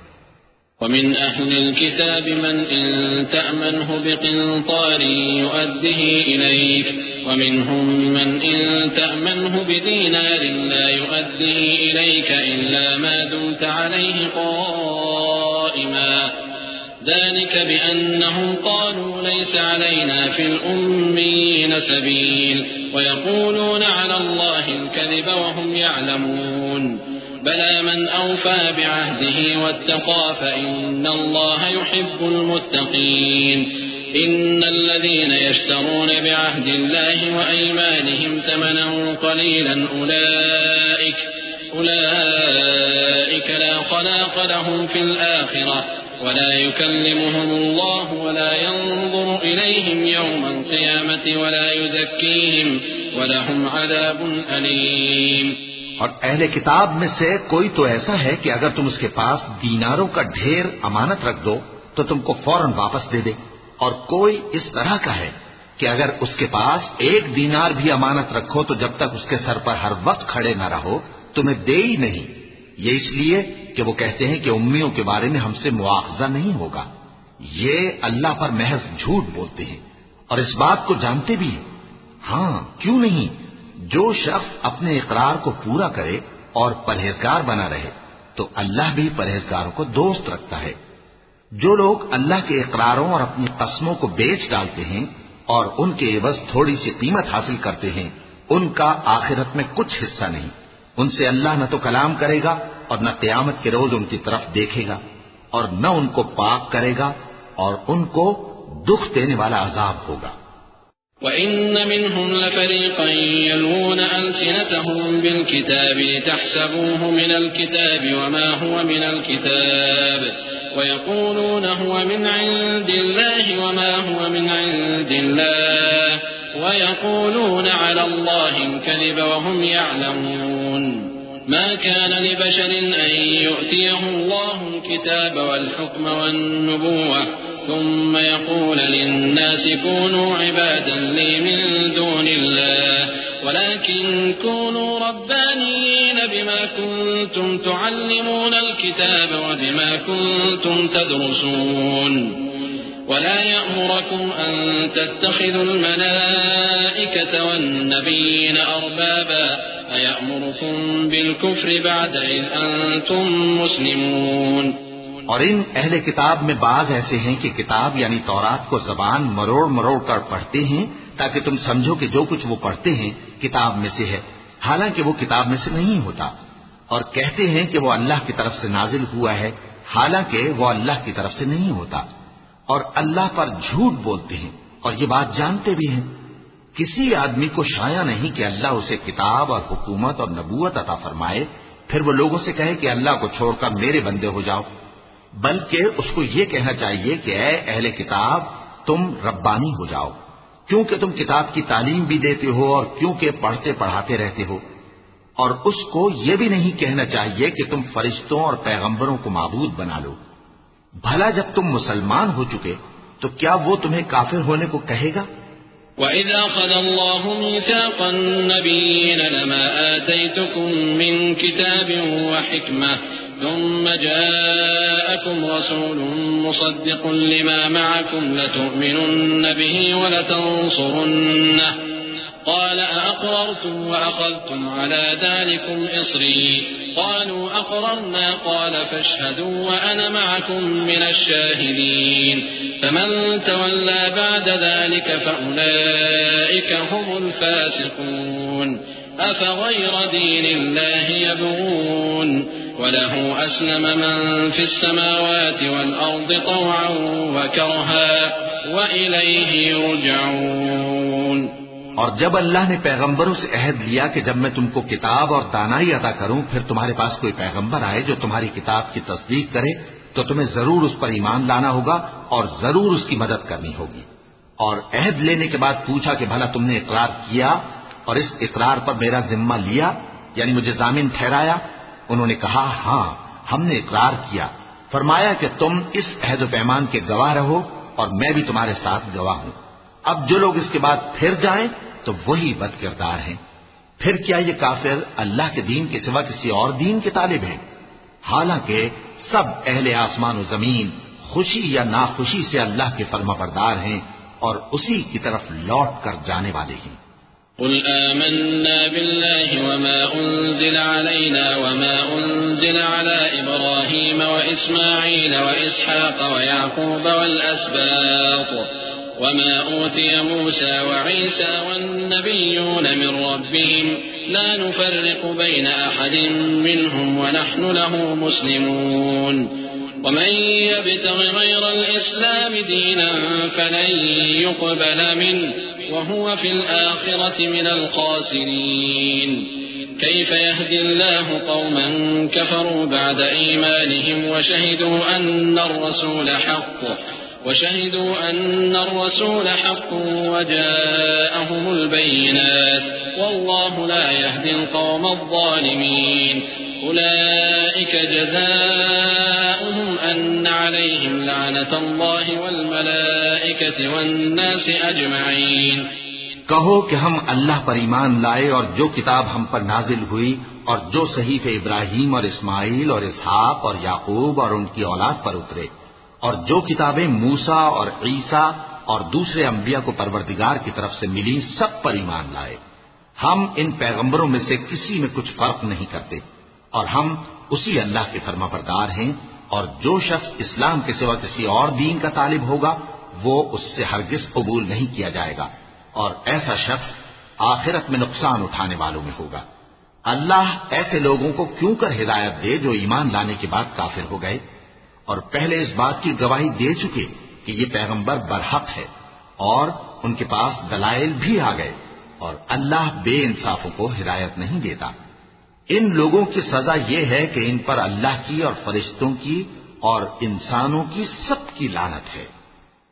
ومن أهل الكتاب من إن تأمنه بقنطار يؤده إليك ومنهم من إن تأمنه بدينار لا يؤده إليك إلا ما دمت عليه قائما ذلك بأنهم قالوا ليس علينا في الأميين سبيل ويقولون على الله الكذب وهم يعلمون بلى من أوفى بعهده واتقى فإن الله يحب المتقين إن الذين يشترون بعهد الله وأيمانهم ثمنا قليلا أولئك لا خلاق لهم في الآخرة ولا يكلمهم الله ولا ينظر إليهم يوم القيامة ولا يزكيهم ولهم عذاب أليم۔ اور اہل کتاب میں سے کوئی تو ایسا ہے کہ اگر تم اس کے پاس دیناروں کا ڈھیر امانت رکھ دو تو تم کو فوراً واپس دے دے، اور کوئی اس طرح کا ہے کہ اگر اس کے پاس 1 دینار بھی امانت رکھو تو جب تک اس کے سر پر ہر وقت کھڑے نہ رہو تمہیں دے ہی نہیں۔ یہ اس لیے کہ وہ کہتے ہیں کہ امیوں کے بارے میں ہم سے مواخذہ نہیں ہوگا۔ یہ اللہ پر محض جھوٹ بولتے ہیں اور اس بات کو جانتے بھی ہیں۔ ہاں کیوں نہیں، جو شخص اپنے اقرار کو پورا کرے اور پرہیزگار بنا رہے تو اللہ بھی پرہیزگاروں کو دوست رکھتا ہے۔ جو لوگ اللہ کے اقراروں اور اپنی قسموں کو بیچ ڈالتے ہیں اور ان کے عوض تھوڑی سی قیمت حاصل کرتے ہیں، ان کا آخرت میں کچھ حصہ نہیں۔ ان سے اللہ نہ تو کلام کرے گا اور نہ قیامت کے روز ان کی طرف دیکھے گا، اور نہ ان کو پاک کرے گا، اور ان کو دکھ دینے والا عذاب ہوگا۔ وَإِنَّ مِنْهُمْ لَفَرِيقًا يَلْوُونَ أَلْسِنَتَهُم بِالْكِتَابِ لِتَحْسَبُوهُ مِنَ الْكِتَابِ وَمَا هُوَ مِنَ الْكِتَابِ وَيَقُولُونَ هُوَ مِنْ عِندِ اللَّهِ وَمَا هُوَ مِنْ عِندِ اللَّهِ وَيَقُولُونَ عَلَى اللَّهِ الْكَذِبَ وَهُمْ يَعْلَمُونَ ما كان لبشر أن يؤتيه الله الكتاب والحكم والنبوة ثم يقول للناس كونوا عبادا لي من دون الله ولكن كونوا ربانيين بما كنتم تعلمون الكتاب وبما كنتم تدرسون ولا يأمركم أن تتخذوا الملائكة والنبيين أربابا أيأمركم بالكفر بعد إذ أنتم مسلمون۔ اور ان اہل کتاب میں بعض ایسے ہیں کہ کتاب یعنی تورات کو زبان مروڑ مروڑ کر پڑھتے ہیں تاکہ تم سمجھو کہ جو کچھ وہ پڑھتے ہیں کتاب میں سے ہے، حالانکہ وہ کتاب میں سے نہیں ہوتا، اور کہتے ہیں کہ وہ اللہ کی طرف سے نازل ہوا ہے، حالانکہ وہ اللہ کی طرف سے نہیں ہوتا، اور اللہ پر جھوٹ بولتے ہیں اور یہ بات جانتے بھی ہیں۔ کسی آدمی کو شایع نہیں کہ اللہ اسے کتاب اور حکومت اور نبوت عطا فرمائے پھر وہ لوگوں سے کہے کہ اللہ کو چھوڑ کر میرے بندے ہو جاؤ، بلکہ اس کو یہ کہنا چاہیے کہ اے اہل کتاب تم ربانی ہو جاؤ، کیونکہ تم کتاب کی تعلیم بھی دیتے ہو اور کیونکہ پڑھتے پڑھاتے رہتے ہو، اور اس کو یہ بھی نہیں کہنا چاہیے کہ تم فرشتوں اور پیغمبروں کو معبود بنا لو۔ بھلا جب تم مسلمان ہو چکے تو کیا وہ تمہیں کافر ہونے کو کہے گا؟ وَإِذْ أَخَذَ اللَّهُ مِيثَاقَ النَّبِيِّينَ لَمَا آتَيْتُكُم مِّن كِتَابٍ وَحِكْمَةٍ ثُمَّ جَاءَكُمْ رَسُولٌ مُّصَدِّقٌ لِّمَا مَعَكُمْ لَتُؤْمِنُنَّ بِهِ وَلَتَنصُرُنَّهُ قال أأقررتم وأخذتم على ذلكم إصري قالوا أقررنا قال فاشهدوا وأنا معكم من الشاهدين فمن تولى بعد ذلك فأولئك هم الفاسقون أفغير دين الله يبغون وله أسلم من في السماوات والأرض طوعا وكرها وإليه يرجعون. اور جب اللہ نے پیغمبروں سے عہد لیا کہ جب میں تم کو کتاب اور دانائی عطا کروں پھر تمہارے پاس کوئی پیغمبر آئے جو تمہاری کتاب کی تصدیق کرے تو تمہیں ضرور اس پر ایمان لانا ہوگا اور ضرور اس کی مدد کرنی ہوگی. اور عہد لینے کے بعد پوچھا کہ بھلا تم نے اقرار کیا اور اس اقرار پر میرا ذمہ لیا یعنی مجھے ضامن ٹھہرایا؟ انہوں نے کہا ہاں ہم نے اقرار کیا. فرمایا کہ تم اس عہد و پیمان کے گواہ رہو اور میں بھی تمہارے ساتھ گواہ ہوں. اب جو لوگ اس کے بعد پھر جائیں تو وہی بد کردار ہیں. پھر کیا یہ کافر اللہ کے دین کے سوا کسی اور دین کے طالب ہیں؟ حالانکہ سب اہل آسمان و زمین خوشی یا ناخوشی سے اللہ کے فرما بردار ہیں اور اسی کی طرف لوٹ کر جانے والے ہیں. قل آمنا بالله وما أنزل علينا وما أنزل على إبراهيم وإسماعيل وإسحاق ويعقوب والأسباط وما أوتي موسى وعيسى والنبيون من ربهم لا نفرق بين أحد منهم ونحن له مسلمون ومن يبتغ غير الإسلام دينا فلن يقبل منه وهو في الآخرة من الخاسرين كيف يهدي الله قوما كفروا بعد إيمانهم وشهدوا أن الرسول حق وجاءهم البينات والله لا يهدي القوم الظالمين أولئك جزاؤهم أن عليهم لعنة الله والملائكة والناس أجمعين. کہو کہ ہم اللہ پر ایمان لائے اور جو کتاب ہم پر نازل ہوئی اور جو صحیفے ابراہیم اور اسماعیل اور اسحاق اور یعقوب اور ان کی اولاد پر اترے اور جو کتابیں موسیٰ اور عیسیٰ اور دوسرے انبیاء کو پروردگار کی طرف سے ملی سب پر ایمان لائے. ہم ان پیغمبروں میں سے کسی میں کچھ فرق نہیں کرتے اور ہم اسی اللہ کے فرما بردار ہیں. اور جو شخص اسلام کے سوا کسی اور دین کا طالب ہوگا وہ اس سے ہرگز قبول نہیں کیا جائے گا اور ایسا شخص آخرت میں نقصان اٹھانے والوں میں ہوگا. اللہ ایسے لوگوں کو کیوں کر ہدایت دے جو ایمان لانے کے بعد کافر ہو گئے اور پہلے اس بات کی گواہی دے چکے کہ یہ پیغمبر برحق ہے اور ان کے پاس دلائل بھی آ گئے اور اللہ بے انصافوں کو ہدایت نہیں دیتا. ان لوگوں کی سزا یہ ہے کہ ان پر اللہ کی اور فرشتوں کی اور انسانوں کی سب کی لعنت ہے.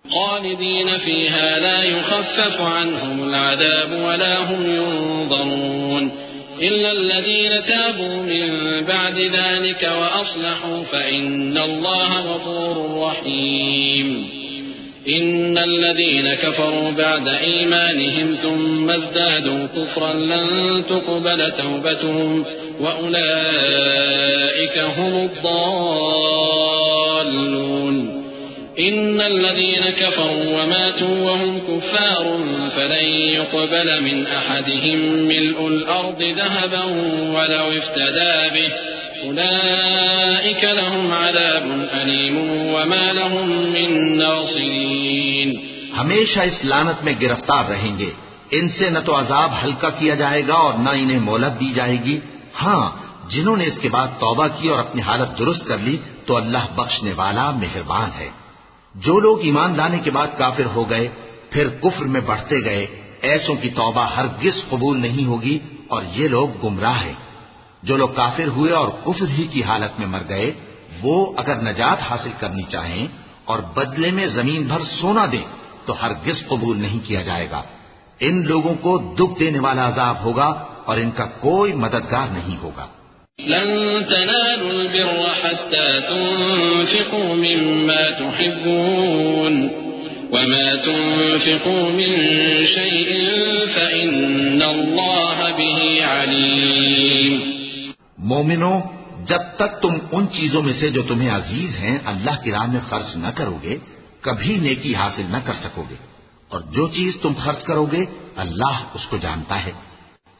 خالدین فیہا لا یخفف عنہم العذاب ولا هم ينظرون إلا الذين تابوا من بعد ذلك وأصلحوا فإن الله غفور رحيم. إن الذين كفروا بعد إيمانهم ثم ازدادوا كفرا لن تقبل توبتهم وأولئك هم الضالون. إن الذين كفروا وماتوا وهم كفار فلن يقبل من أحدهم ملء الأرض ذهبا ولو افتدى به أولئك لهم عذاب أليم وما لهم من ناصرين. ہمیشہ اس لعنت میں گرفتار رہیں گے. ان سے نہ تو عذاب ہلکا کیا جائے گا اور نہ انہیں مہلت دی جائے گی. ہاں جنہوں نے اس کے بعد توبہ کی اور اپنی حالت درست کر لی تو اللہ بخشنے والا مہربان ہے. جو لوگ ایمان لانے کے بعد کافر ہو گئے پھر کفر میں بڑھتے گئے ایسوں کی توبہ ہرگز قبول نہیں ہوگی اور یہ لوگ گمراہ ہیں. جو لوگ کافر ہوئے اور کفر ہی کی حالت میں مر گئے وہ اگر نجات حاصل کرنی چاہیں اور بدلے میں زمین بھر سونا دیں تو ہرگز قبول نہیں کیا جائے گا. ان لوگوں کو دکھ دینے والا عذاب ہوگا اور ان کا کوئی مددگار نہیں ہوگا. لن تنالوا البر حتى تنفقوا مما تحبون وما تنفقوا من شيء فإن الله به عليم. مومنو، جب تک تم ان چیزوں میں سے جو تمہیں عزیز ہیں اللہ کی راہ میں خرچ نہ کرو گے کبھی نیکی حاصل نہ کر سکو گے، اور جو چیز تم خرچ کرو گے اللہ اس کو جانتا ہے.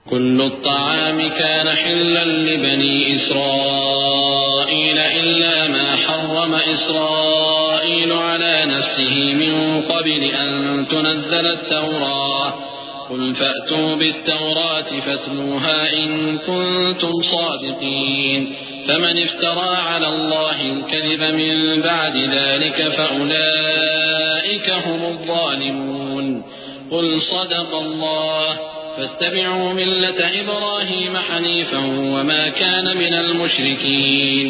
كل الطعام كان حلا لبني إسرائيل إلا ما حرم إسرائيل على نفسه من قبل أن تنزل التوراة. قل فأتوا بالتوراة فاتلوها إن كنتم صادقين. فمن افترى على الله الكذب من بعد ذلك فأولئك هم الظالمون. قل صدق الله فاتبعوا ملة إبراهيم حنيفا وما كان من المشركين.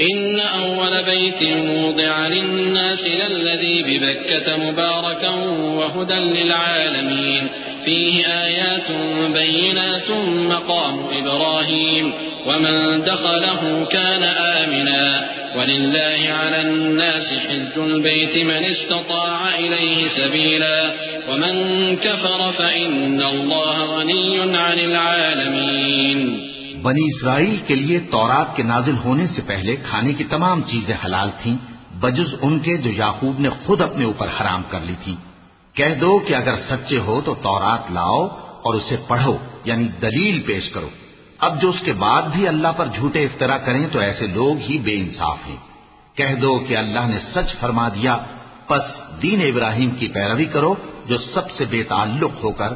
إن أول بيت وضع للناس للذي ببكة مباركا وهدى للعالمين فيه آيات بينات مقام إبراهيم ومن دخله كان آمنا ولله على الناس حج البيت من استطاع إليه سبيلا ومن كفر فإن الله غني عن العالمين. بنی اسرائیل کے لیے تورات کے نازل ہونے سے پہلے کھانے کی تمام چیزیں حلال تھیں بجز ان کے جو یعقوب نے خود اپنے اوپر حرام کر لی تھی. کہہ دو کہ اگر سچے ہو تو تورات لاؤ اور اسے پڑھو، یعنی دلیل پیش کرو. اب جو اس کے بعد بھی اللہ پر جھوٹے افطرا کریں تو ایسے لوگ ہی بے انصاف ہیں. کہہ دو کہ اللہ نے سچ فرما دیا، پس دین ابراہیم کی پیروی کرو جو سب سے بے تعلق ہو کر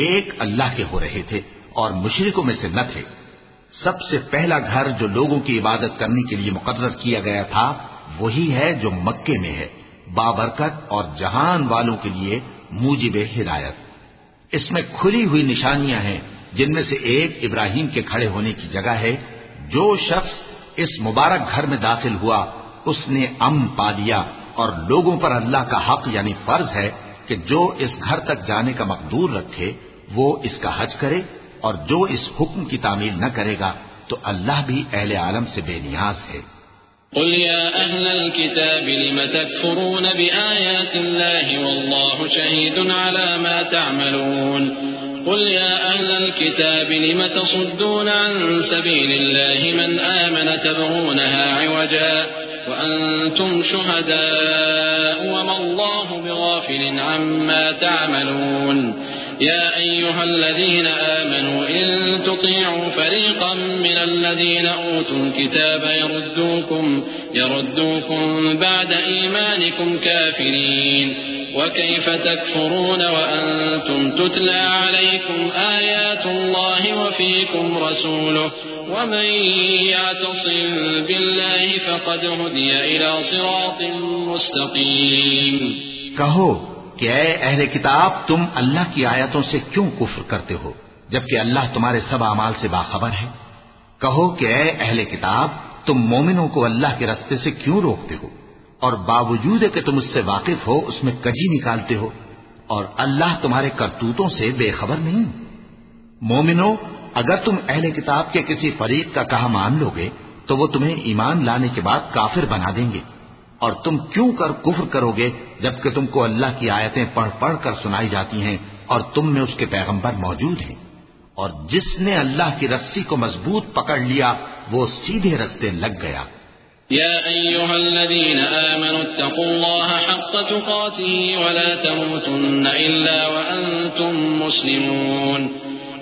ایک اللہ کے ہو رہے تھے اور مشرکوں میں سے نہ تھے. سب سے پہلا گھر جو لوگوں کی عبادت کرنے کے لیے مقرر کیا گیا تھا وہی ہے جو مکے میں ہے، بابرکت اور جہان والوں کے لیے موجب ہدایت. اس میں کھلی ہوئی نشانیاں ہیں جن میں سے ایک ابراہیم کے کھڑے ہونے کی جگہ ہے. جو شخص اس مبارک گھر میں داخل ہوا اس نے امن پا لیا، اور لوگوں پر اللہ کا حق یعنی فرض ہے کہ جو اس گھر تک جانے کا مقدور رکھے وہ اس کا حج کرے، اور جو اس حکم کی تعمیل نہ کرے گا تو اللہ بھی اہل عالم سے بے نیاز ہے. قل يا أهل الكتاب لم تكفرون بآيات الله والله شهيد على ما تعملون. قل يا أهل الكتاب لم تصدون عن سبيل الله من آمن تبغونها عوجا وأنتم شهداء وما الله بغافل عما تعملون. يا أيها الذين آمنوا إن تطيعوا فريقا من الذين أوتوا الكتاب يردوكم بعد إيمانكم كافرين. وكيف تكفرون وأنتم تتلى عليكم آيات الله وفيكم رسوله ومن يعتصم بالله فقد هدي إلى صراط مستقيم. کہو کہ اے اہل کتاب تم اللہ کی آیتوں سے کیوں کفر کرتے ہو جبکہ اللہ تمہارے سب اعمال سے باخبر ہے. کہو کہ اے اہل کتاب تم مومنوں کو اللہ کے راستے سے کیوں روکتے ہو اور باوجود کہ تم اس سے واقف ہو اس میں کجی نکالتے ہو، اور اللہ تمہارے کرتوتوں سے بے خبر نہیں. مومنو، اگر تم اہل کتاب کے کسی فریق کا کہا مان لو گے تو وہ تمہیں ایمان لانے کے بعد کافر بنا دیں گے، اور تم کیوں کر کفر کرو گے جبکہ تم کو اللہ کی آیتیں پڑھ پڑھ کر سنائی جاتی ہیں اور تم میں اس کے پیغمبر موجود ہیں. اور جس نے اللہ کی رسی کو مضبوط پکڑ لیا وہ سیدھے رستے لگ گیا. يا أيها الذين آمنوا اتقوا الله حق تقاته ولا تموتن إلا وأنتم مسلمون.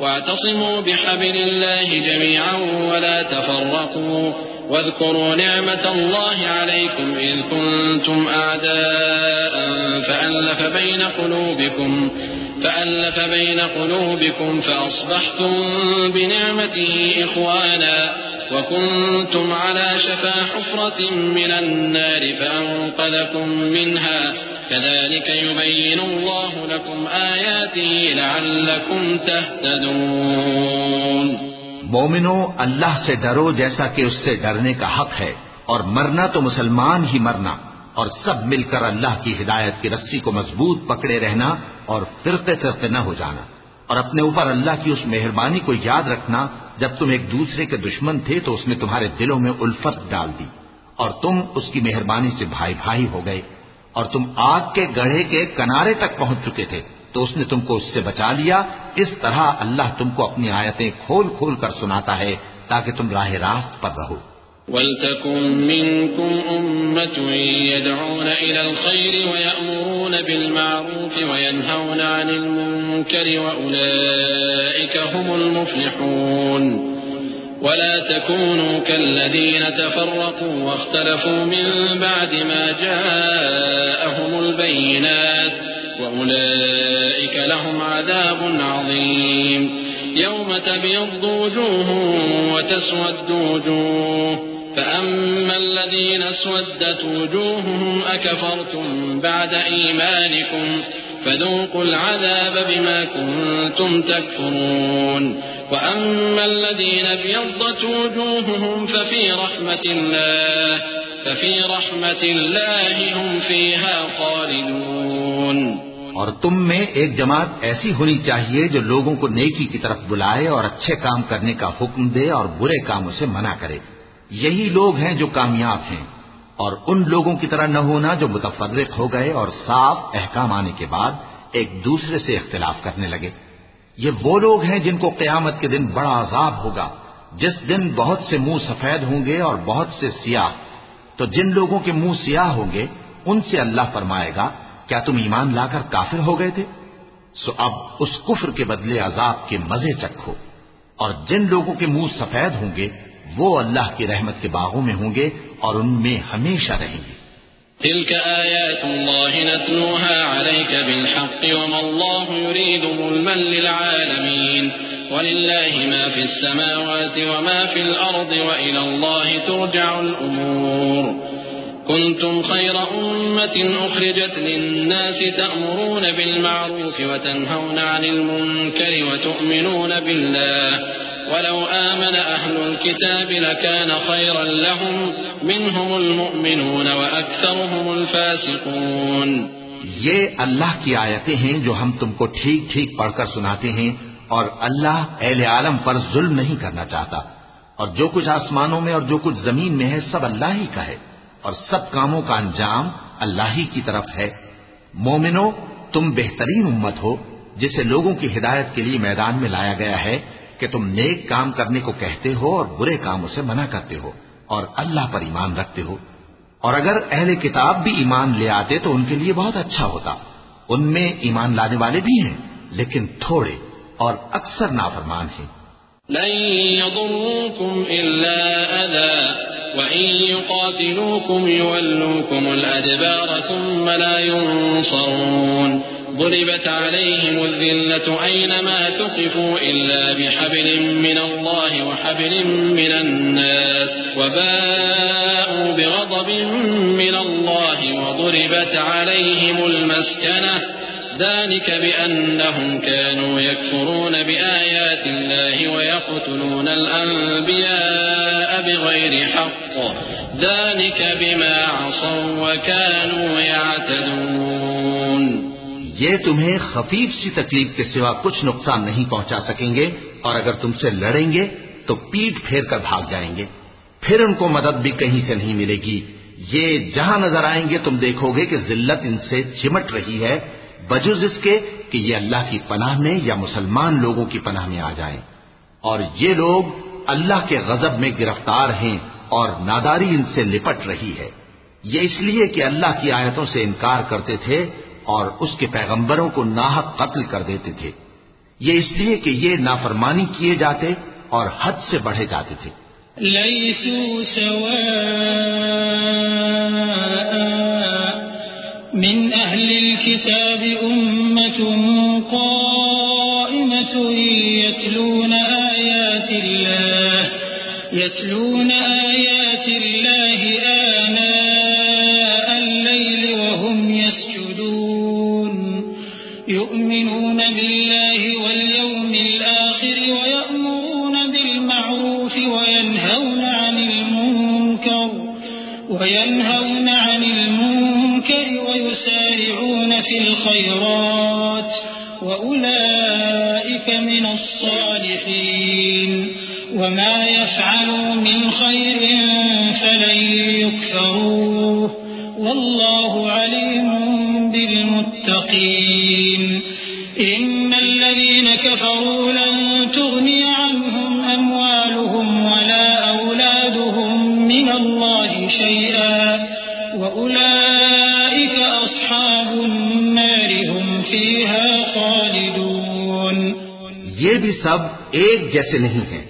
واعتصموا بحبل الله جميعا ولا تفرقوا. واذكروا نعمة الله عليكم إذ كنتم أعداء فألف بين قلوبكم فأصبحتم بنعمته إخوانا وكنتم على شفا حفرة من النار فأنقذكم منها كذلك يبين الله لكم آياته لعلكم تهتدون. مومنو، اللہ سے ڈرو جیسا کہ اس سے ڈرنے کا حق ہے، اور مرنا تو مسلمان ہی مرنا، اور سب مل کر اللہ کی ہدایت کی رسی کو مضبوط پکڑے رہنا اور فرقے فرقے نہ ہو جانا، اور اپنے اوپر اللہ کی اس مہربانی کو یاد رکھنا جب تم ایک دوسرے کے دشمن تھے تو اس نے تمہارے دلوں میں الفت ڈال دی اور تم اس کی مہربانی سے بھائی بھائی ہو گئے، اور تم آگ کے گڑھے کے کنارے تک پہنچ چکے تھے تو اس نے تم کو اس سے بچا لیا. اس طرح اللہ تم کو اپنی آیتیں کھول کھول کر سناتا ہے تاکہ تم راہ راست پر رہو. وَلْتَكُن مِّنكُمْ أُمَّةٌ يَدْعُونَ إِلَى الْخَيْرِ وَيَأْمُرُونَ بِالْمَعْرُوفِ وَيَنْهَوْنَ عَنِ الْمُنكَرِ وَأُولَئِكَ هُمُ الْمُفْلِحُونَ. ولا تكونوا كالذين تفرقوا واختلفوا من بعد ما جاءهم البينات وأولئك لهم عذاب عظيم. يوم تبيض وجوه وتسود وجوه فأما الذين اسودت وجوههم أكفرتم بعد إيمانكم فذوقوا العذاب بما كنتم تكفرون. وأما الذين ابيضت وجوههم ففي رحمة الله هم فيها خالدون. اور تم میں ایک جماعت ایسی ہونی چاہیے جو لوگوں کو نیکی کی طرف بلائے اور اچھے کام کرنے کا حکم دے اور برے کاموں سے منع کرے. یہی لوگ ہیں جو کامیاب ہیں. اور ان لوگوں کی طرح نہ ہونا جو متفرق ہو گئے اور صاف احکام آنے کے بعد ایک دوسرے سے اختلاف کرنے لگے. یہ وہ لوگ ہیں جن کو قیامت کے دن بڑا عذاب ہوگا، جس دن بہت سے منہ سفید ہوں گے اور بہت سے سیاہ. تو جن لوگوں کے منہ سیاہ ہوں گے ان سے اللہ فرمائے گا کیا تم ایمان لا کر کافر ہو گئے تھے؟ سو اب اس کفر کے بدلے عذاب کے مزے چکھو. اور جن لوگوں کے منہ سفید ہوں گے وہ اللہ کی رحمت کے باغوں میں ہوں گے اور ان میں ہمیشہ رہیں گے. تلك آيات الله نتلوها عليك بالحق وما الله يريد ظلما للعالمين ولله ما في السماوات وما في الأرض وإلى الله ترجع الأمور. كنتم خير أمة أخرجت للناس تأمرون بالمعروف وتنهون عن المنكر وتؤمنون بالله ولو آمن أهل الكتاب لكان خيرا لهم منهم المؤمنون وأكثرهم الفاسقون. یہ اللہ کی آیتیں ہیں جو ہم تم کو ٹھیک ٹھیک پڑھ کر سناتے ہیں اور اللہ اہل عالم پر ظلم نہیں کرنا چاہتا. اور جو کچھ آسمانوں میں اور جو کچھ زمین میں ہے سب اللہ ہی کا ہے اور سب کاموں کا انجام اللہ ہی کی طرف ہے. مومنو تم بہترین امت ہو جسے لوگوں کی ہدایت کے لیے میدان میں لایا گیا ہے کہ تم نیک کام کرنے کو کہتے ہو اور برے کاموں سے منع کرتے ہو اور اللہ پر ایمان رکھتے ہو. اور اگر اہل کتاب بھی ایمان لے آتے تو ان کے لیے بہت اچھا ہوتا. ان میں ایمان لانے والے بھی ہیں لیکن تھوڑے اور اکثر نافرمان ہیں. لن يضروكم إلا أذى وإن يقاتلوكم يولوكم الأدبار ثم لا ينصرون. ضربت عليهم الذلة أينما ثقفوا إلا بحبل من الله وحبل من الناس وباءوا بغضب من الله وضربت عليهم المسكنة ذلك بأنهم كانوا يكفرون بآيات الله ويقتلون الأنبياء بغير حق ذلك بما عصوا وكانوا يعتدون. یہ تمہیں خفیف سی تکلیف کے سوا کچھ نقصان نہیں پہنچا سکیں گے اور اگر تم سے لڑیں گے تو پیٹ پھیر کر بھاگ جائیں گے. پھر ان کو مدد بھی کہیں سے نہیں ملے گی. یہ جہاں نظر آئیں گے تم دیکھو گے کہ ذلت ان سے چمٹ رہی ہے بجز اس کے کہ یہ اللہ کی پناہ میں یا مسلمان لوگوں کی پناہ میں آ جائیں. اور یہ لوگ اللہ کے غضب میں گرفتار ہیں اور ناداری ان سے لپٹ رہی ہے. یہ اس لیے کہ اللہ کی آیتوں سے انکار کرتے تھے اور اس کے پیغمبروں کو ناحق قتل کر دیتے تھے. یہ اس لیے کہ یہ نافرمانی کیے جاتے اور حد سے بڑھے جاتے تھے. ليسوا سواء من أهل الكتاب أمة قائمة يتلون آيات الله آناء الليل وهم يسجدون يؤمنون بالله واليوم الآخر ويأمرون بالمعروف وينهون عن المنكر ويسارعون في الخيرات وأولئك من الصالحين وما يفعلوا من خير فلن يكفروه والله عليم بالمتقين إن الذين كفروا لن تغني عنهم أموالهم ولا أولادهم من الله شيئا وأولئك أصحاب النار هم فيها خالدون. یہ بھی سب ایک جیسے نہیں ہیں.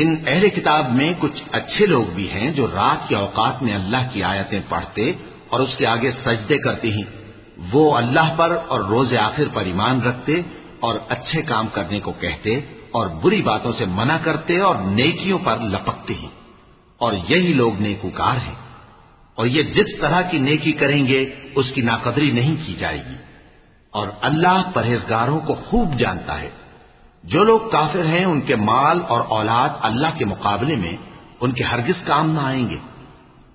ان اہل کتاب میں کچھ اچھے لوگ بھی ہیں جو رات کے اوقات میں اللہ کی آیتیں پڑھتے اور اس کے آگے سجدے کرتے ہیں. وہ اللہ پر اور روز آخر پر ایمان رکھتے اور اچھے کام کرنے کو کہتے اور بری باتوں سے منع کرتے اور نیکیوں پر لپکتے ہیں. اور یہی لوگ نیکوکار ہیں. اور یہ جس طرح کی نیکی کریں گے اس کی ناقدری نہیں کی جائے گی. اور اللہ پرہیزگاروں کو خوب جانتا ہے. جو لوگ کافر ہیں ان کے مال اور اولاد اللہ کے مقابلے میں ان کے ہرگز کام نہ آئیں گے.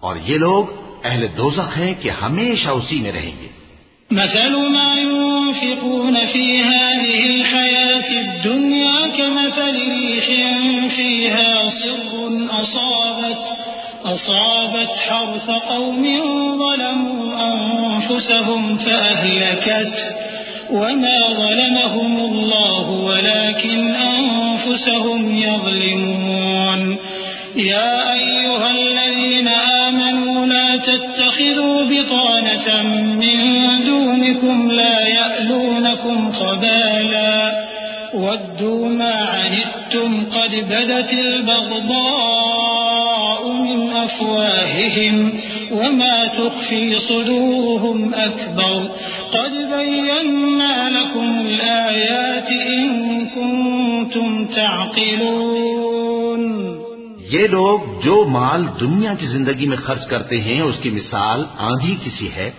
اور یہ لوگ اہل دوزخ ہیں کہ ہمیشہ اسی میں رہیں گے. مثل ما ينفقون في هذه الحياة الدنيا كمثل ريح فيها صر أصابت حرث قوم ظلموا أنفسهم فأهلكته وما ظلمهم الله ولكن أنفسهم يظلمون. يا أيها الذين آمنوا لا تتخذوا بطانة من دونكم لا يألونكم خبالا ودوا ما عنتم قد بدت البغضاء من أفواههم وما تخفي صدورهم أكبر قد بينا لكم الآيات إن كنتم تعقلون. یہ لوگ جو مال دنیا کی زندگی میں خرچ کرتے ہیں اس کی مثال آندھی کسی ہے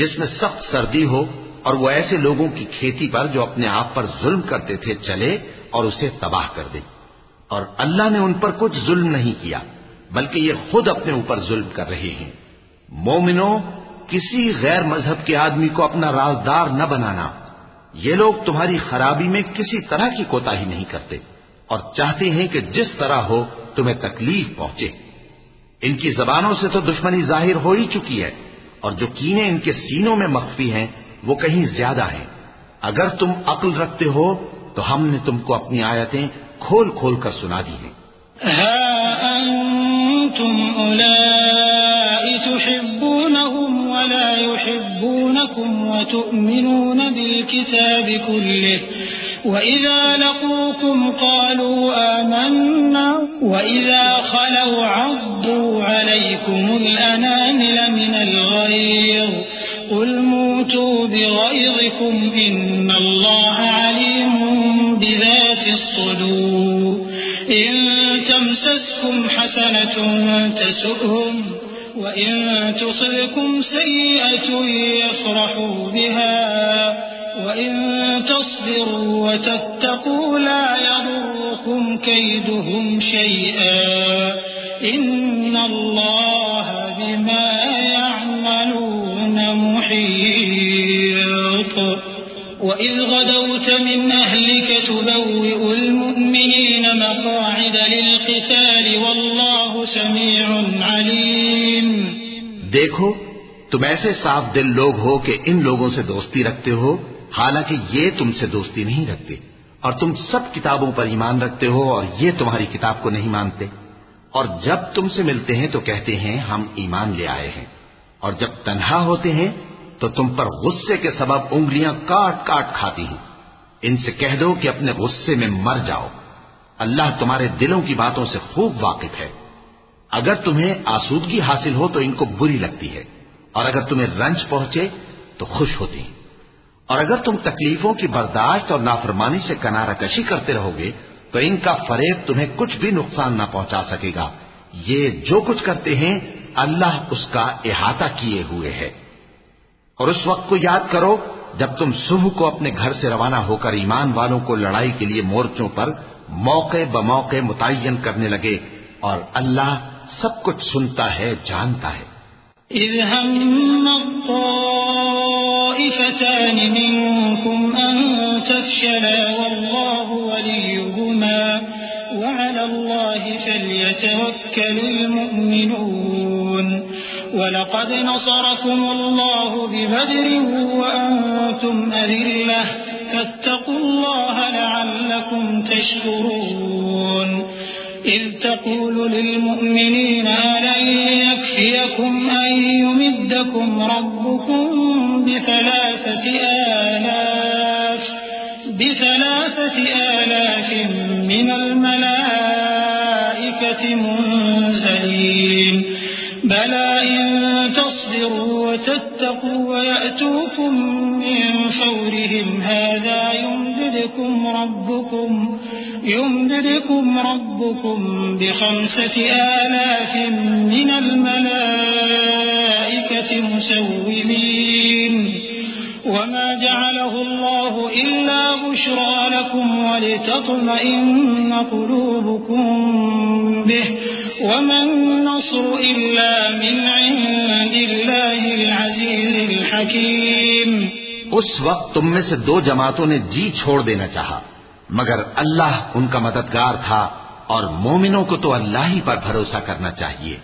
جس میں سخت سردی ہو اور وہ ایسے لوگوں کی کھیتی پر جو اپنے آپ پر ظلم کرتے تھے چلے اور اسے تباہ کر دے. اور اللہ نے ان پر کچھ ظلم نہیں کیا بلکہ یہ خود اپنے اوپر ظلم کر رہے ہیں. مومنوں، کسی غیر مذہب کے آدمی کو اپنا رازدار نہ بنانا. یہ لوگ تمہاری خرابی میں کسی طرح کی کوتاہی نہیں کرتے اور چاہتے ہیں کہ جس طرح ہو تمہیں تکلیف پہنچے. ان کی زبانوں سے تو دشمنی ظاہر ہو ہی چکی ہے اور جو کینے ان کے سینوں میں مخفی ہیں وہ کہیں زیادہ ہیں. اگر تم عقل رکھتے ہو تو ہم نے تم کو اپنی آیتیں کھول کھول کر سنا دی ہیں. ها أنتم أولئك تحبونهم ولا يحبونكم وتؤمنون بالكتاب كله وإذا لقوكم قالوا آمنا وإذا خلوا عضوا عليكم الأنامل من الغيظ قل موتوا بغيظكم إن الله عليم بذات الصدور. إن تمسسكم حسنة تسؤهم وإن تصبكم سيئة يفرحوا بها وإن تصبروا وتتقوا لا يضركم كيدهم شيئا إن الله بما يعملون محيط. وإذ غدوت من أهلك تبوئ المؤمنين مقاعد للقتال والله سميع عليم. دیکھو تم ایسے صاف دل لوگ ہو کہ ان لوگوں سے دوستی رکھتے ہو حالانکہ یہ تم سے دوستی نہیں رکھتے اور تم سب کتابوں پر ایمان رکھتے ہو اور یہ تمہاری کتاب کو نہیں مانتے. اور جب تم سے ملتے ہیں تو کہتے ہیں ہم ایمان لے آئے ہیں اور جب تنہا ہوتے ہیں تو تم پر غصے کے سبب انگلیاں کاٹ کاٹ کھاتی ہیں. ان سے کہہ دو کہ اپنے غصے میں مر جاؤ. اللہ تمہارے دلوں کی باتوں سے خوب واقف ہے. اگر تمہیں آسودگی حاصل ہو تو ان کو بری لگتی ہے اور اگر تمہیں رنج پہنچے تو خوش ہوتی ہیں. اور اگر تم تکلیفوں کی برداشت اور نافرمانی سے کنارہ کشی کرتے رہو گے تو ان کا فریب تمہیں کچھ بھی نقصان نہ پہنچا سکے گا. یہ جو کچھ کرتے ہیں اللہ اس کا احاطہ کیے ہوئے ہے. اور اس وقت کو یاد کرو جب تم صبح کو اپنے گھر سے روانہ ہو کر ایمان والوں کو لڑائی کے لیے مورچوں پر موقع بموقع متعین کرنے لگے اور اللہ سب کچھ سنتا ہے جانتا ہے. إذ هم الطائفتان منكم أن تفشلا والله وليهما وعلى الله فليتوكل المؤمنون. وَلَقَدْ نَصَرَكُمُ اللَّهُ بِبَدْرٍ وَأَنْتُمْ أَذِلَّةٌ فَاتَّقُوا اللَّهَ لَعَلَّكُمْ تَشْكُرُونَ إِذْ تَقُولُ لِلْمُؤْمِنِينَ أَلَنْ يَكْفِيَكُمْ أَنْ يُمِدَّكُمْ رَبُّكُمْ بثلاثة آلاف من الملائكة منزلين بلى إن تصبروا وتتقوا ويأتوكم من فورهم هذا يمددكم ربكم ب5,000 من الملائكة مسومين وما جعله الله إلا بشرى لكم ولتطمئن قلوبكم به وما النصر إلا من عند الله العزيز الحكيم. اس وقت تم میں سے 2 جماعتوں نے جی چھوڑ دینا چاہا، مگر اللہ ان کا مددگار تھا، اور مومنوں کو تو اللہ ہی پر بھروسہ کرنا چاہیے.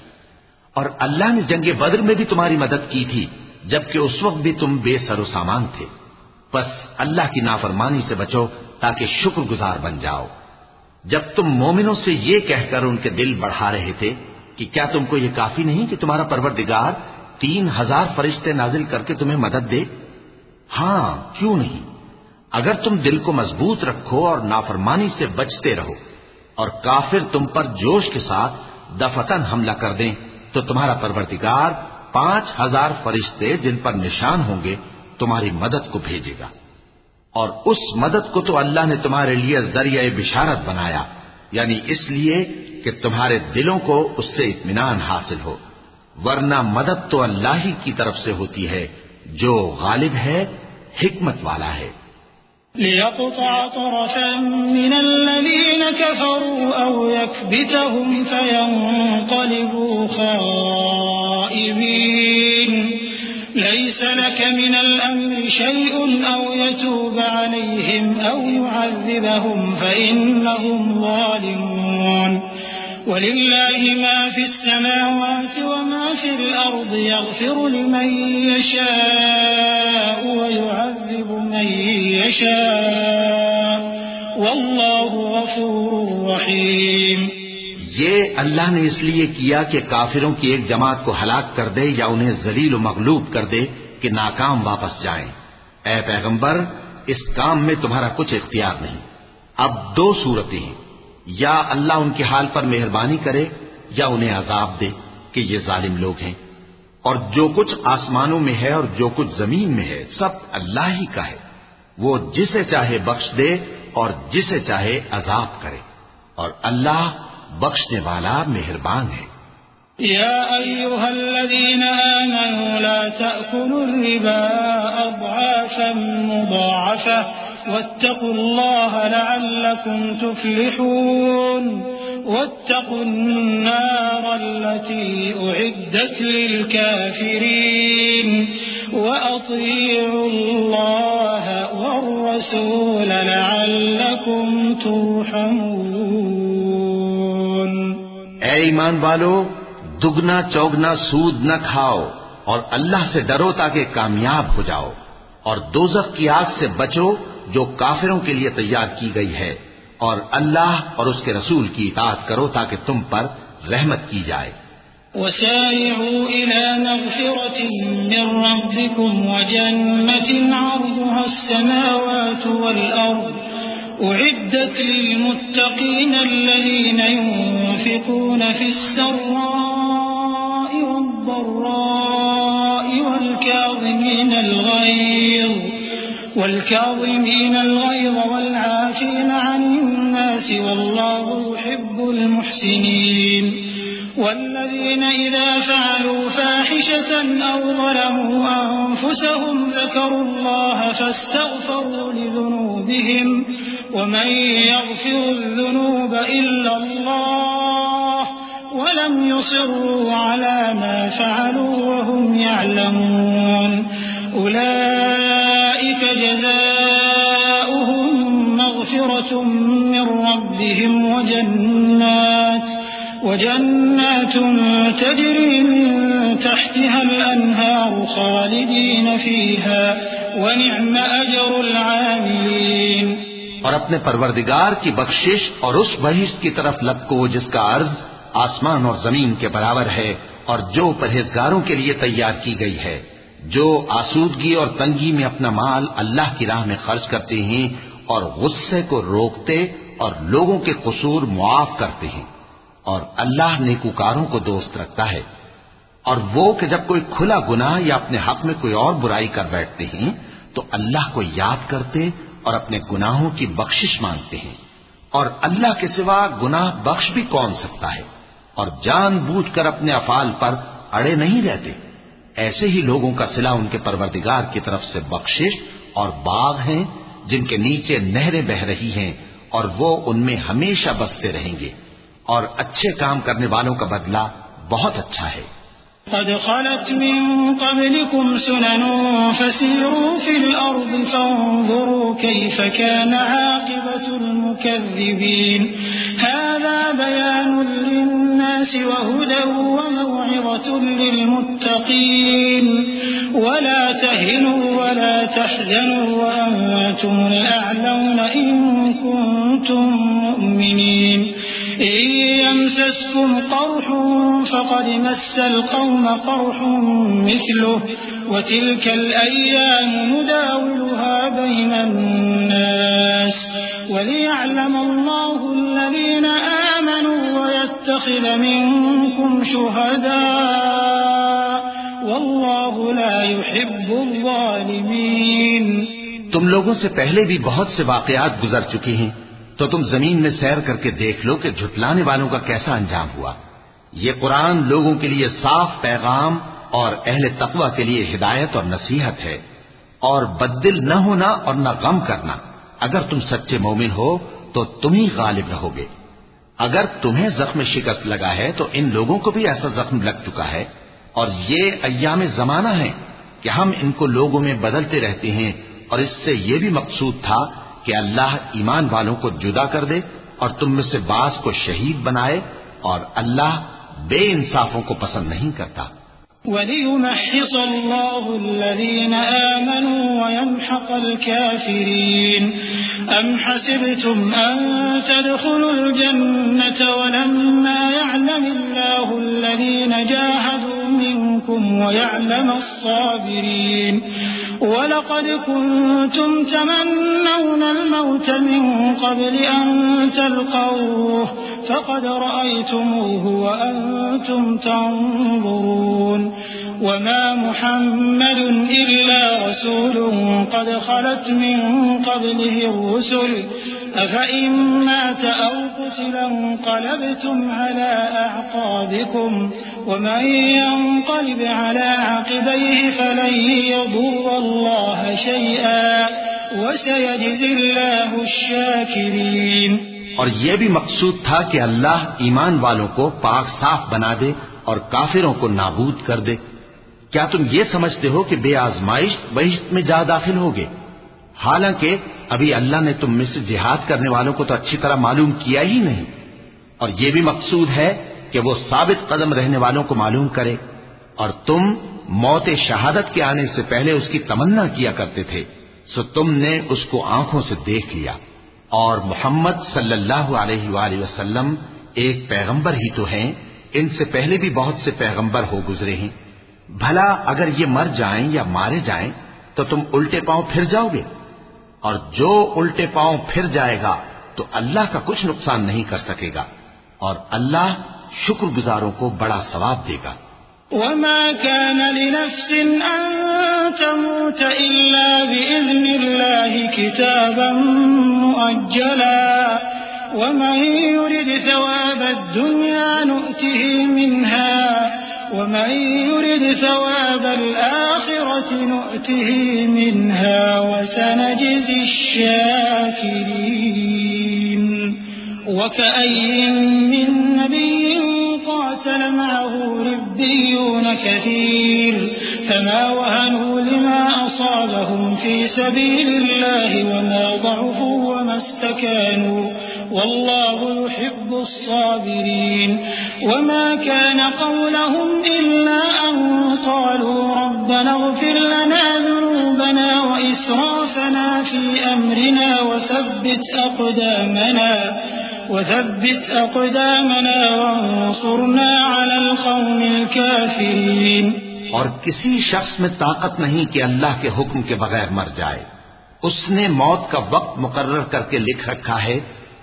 اور اللہ نے جنگ بدر میں بھی تمہاری مدد کی تھی، جبکہ اس وقت بھی تم بے سر و سامان تھے. بس اللہ کی نافرمانی سے بچو تاکہ شکر گزار بن جاؤ. جب تم مومنوں سے یہ کہہ کر ان کے دل بڑھا رہے تھے کہ کیا تم کو یہ کافی نہیں کہ تمہارا پروردگار 3,000 فرشتے نازل کر کے تمہیں مدد دے؟ ہاں، کیوں نہیں. اگر تم دل کو مضبوط رکھو اور نافرمانی سے بچتے رہو اور کافر تم پر جوش کے ساتھ دفتن حملہ کر دیں تو تمہارا پروردگار 5,000 فرشتے جن پر نشان ہوں گے تمہاری مدد کو بھیجے گا. اور اس مدد کو تو اللہ نے تمہارے لیے ذریعہ بشارت بنایا، یعنی اس لیے کہ تمہارے دلوں کو اس سے اطمینان حاصل ہو، ورنہ مدد تو اللہ ہی کی طرف سے ہوتی ہے جو غالب ہے، حکمت والا ہے. ليقطع طرفا من الذين كفروا أو يكبتهم فينقلبوا خائبين ليس لك من الأمر شيء أو يتوب عليهم أو يعذبهم فإنهم ظالمون ولله ما في السماوات وما في الأرض يغفر لمن يشاء ويعذب من يشاء والله غفور رحيم. یہ اللہ نے اس لیے کیا کہ کافروں کی ایک جماعت کو ہلاک کر دے یا انہیں ذلیل و مغلوب کر دے کہ ناکام واپس جائیں. اے پیغمبر، اس کام میں تمہارا کچھ اختیار نہیں. اب 2 صورتیں ہیں، یا اللہ ان کے حال پر مہربانی کرے یا انہیں عذاب دے کہ یہ ظالم لوگ ہیں. اور جو کچھ آسمانوں میں ہے اور جو کچھ زمین میں ہے سب اللہ ہی کا ہے. وہ جسے چاہے بخش دے اور جسے چاہے عذاب کرے، اور اللہ بخشنے والا مہربان ہے. يا أيها الذين آمنوا لا تأكلوا الربا أضعافا مضاعفة واتقوا الله لعلكم تفلحون واتقوا النار التي أعدت للكافرين وأطيعوا الله والرسول لعلكم ترحمون. اے ایمان والو، دگنا چوگنا سود نہ کھاؤ اور اللہ سے ڈرو تاکہ کامیاب ہو جاؤ، اور دوزخ کی آگ سے بچو جو کافروں کے لیے تیار کی گئی ہے، اور اللہ اور اس کے رسول کی اطاعت کرو تاکہ تم پر رحمت کی جائے. وسارعوا إلى مغفرة من ربكم وجنة عرضها السماوات والأرض أعدت للمتقين الذين ينفقون في السراء والضراء والكاظمين الغيظ والعافين عن الناس والله يحب المحسنين. والذين إذا فعلوا فاحشة أو ظلموا أنفسهم ذكروا الله فاستغفروا لذنوبهم ومن يغفر الذنوب إلا الله ولم يصروا على ما فعلوا وهم يعلمون أولئك جزاؤهم مغفرة من ربهم وجنات تجري من تحتها الأنهار خالدين فيها ونعم أجر العاملين۔ اور اپنے پروردگار کی بخشش اور اس بہشت کی طرف لپکو جس کا عرض آسمان اور زمین کے برابر ہے اور جو پرہیزگاروں کے لیے تیار کی گئی ہے، جو آسودگی اور تنگی میں اپنا مال اللہ کی راہ میں خرچ کرتے ہیں اور غصے کو روکتے اور لوگوں کے قصور معاف کرتے ہیں، اور اللہ نیکوکاروں کو دوست رکھتا ہے۔ اور وہ کہ جب کوئی کھلا گناہ یا اپنے حق میں کوئی اور برائی کر بیٹھتے ہیں تو اللہ کو یاد کرتے اور اپنے گناہوں کی بخشش مانگتے ہیں، اور اللہ کے سوا گناہ بخش بھی کون سکتا ہے، اور جان بوجھ کر اپنے افعال پر اڑے نہیں رہتے۔ ایسے ہی لوگوں کا صلہ ان کے پروردگار کی طرف سے بخشش اور باغ ہیں جن کے نیچے نہریں بہ رہی ہیں اور وہ ان میں ہمیشہ بستے رہیں گے، اور اچھے کام کرنے والوں کا بدلہ بہت اچھا ہے۔ قد خلت من قبلكم سنن فسيروا في الأرض فانظروا كيف كان عاقبة المكذبين هذا بيان للناس وهدى وموعظة للمتقين ولا تهنوا ولا تحزنوا وأنتم الأعلون إن كنتم مؤمنين إن يمسسكم قرح فقد مس القوم قرح مثله وتلك الأيام نداولها بين الناس وليعلم الله الذين آمنوا ويتخذ منكم شهداء والله لا يحب الظالمين۔ تم لوگوں سے پہلے بھی بہت سے واقعات گزر چکے ہیں، تو تم زمین میں سیر کر کے دیکھ لو کہ جھٹلانے والوں کا کیسا انجام ہوا۔ یہ قرآن لوگوں کے لیے صاف پیغام اور اہل تقوی کے لیے ہدایت اور نصیحت ہے، اور بددل نہ ہونا اور نہ غم کرنا۔ اگر تم سچے مومن ہو تو تم ہی غالب رہو گے۔ اگر تمہیں زخم شکست لگا ہے تو ان لوگوں کو بھی ایسا زخم لگ چکا ہے، اور یہ ایام زمانہ ہے کہ ہم ان کو لوگوں میں بدلتے رہتے ہیں، اور اس سے یہ بھی مقصود تھا کہ اللہ ایمان والوں کو جدا کر دے اور تم میں سے بعض کو شہید بنائے، اور اللہ بے انصافوں کو پسند نہیں کرتا۔ وَلِيُمَحِّصَ اللَّهُ الَّذِينَ آمَنُوا وَيَمْحَقَ الْكَافِرِينَ أَمْ حَسِبْتُمْ أَن تَدْخُلُوا الْجَنَّةَ وَلَمَّا يَعْلَمِ اللَّهُ الَّذِينَ جَاهَدُوا مِنكُمْ وَيَعْلَمَ الصَّابِرِينَ وَلَقَدْ كُنتُمْ تَمَنَّوْنَ الْمَوْتَ مِن قَبْلِ أَن تَلْقَوْهُ فَقَدْ رَأَيْتُمُوهُ وَأَنتُمْ تَنظُرُونَ وَمَا مُحَمَّدٌ إِلَّا رَسُولٌ قَدْ خَلَتْ مِن قَبْلِهِ الرُّسُلُ أَفَإِن مَّاتَ أَوْ قُتِلَ انقَلَبْتُمْ عَلَى أَعْقَابِكُمْ وَمَن يَنقَلِبْ عَلَى عَقِبَيْهِ فَلَن يَضُرَّ اللَّهَ شَيْئًا وَسَيَجْزِي اللَّهُ الشَّاكِرِينَ۔ اور یہ بھی مقصود تھا کہ اللہ ایمان والوں کو پاک صاف بنا دے اور کافروں کو نابود کر دے۔ کیا تم یہ سمجھتے ہو کہ بے آزمائش بہشت میں جا داخل ہوگے؟ حالانکہ ابھی اللہ نے تم میں سے جہاد کرنے والوں کو تو اچھی طرح معلوم کیا ہی نہیں، اور یہ بھی مقصود ہے کہ وہ ثابت قدم رہنے والوں کو معلوم کرے، اور تم موت شہادت کے آنے سے پہلے اس کی تمنا کیا کرتے تھے، سو تم نے اس کو آنکھوں سے دیکھ لیا۔ اور محمد صلی اللہ علیہ وآلہ وسلم ایک پیغمبر ہی تو ہیں، ان سے پہلے بھی بہت سے پیغمبر ہو گزرے ہیں۔ بھلا اگر یہ مر جائیں یا مارے جائیں تو تم الٹے پاؤں پھر جاؤ گے؟ اور جو الٹے پاؤں پھر جائے گا تو اللہ کا کچھ نقصان نہیں کر سکے گا، اور اللہ شکر گزاروں کو بڑا ثواب دے گا۔ وما كان لنفس أن تموت إلا بإذن الله كتابا مؤجلا ومن يرد ثواب الدنيا نؤته منها ومن يرد ثواب الآخرة نؤته منها وسنجزي الشاكرين وكأي من نبي قاتل معه ربيون كثير فما وهنوا لما أصابهم في سبيل الله وما ضعفوا وما استكانوا والله يحب الصابرين وما كان قولهم إلا أن قالوا ربنا اغفر لنا ذنوبنا وإسرافنا في أمرنا وثبت أقدامنا وانصرنا على القوم الكافرين. اور کسی شخص میں طاقت نہیں کہ اللہ کے حکم کے بغیر مر جائے. اس نے موت کا وقت مقرر کر کے لکھ رکھا ہے،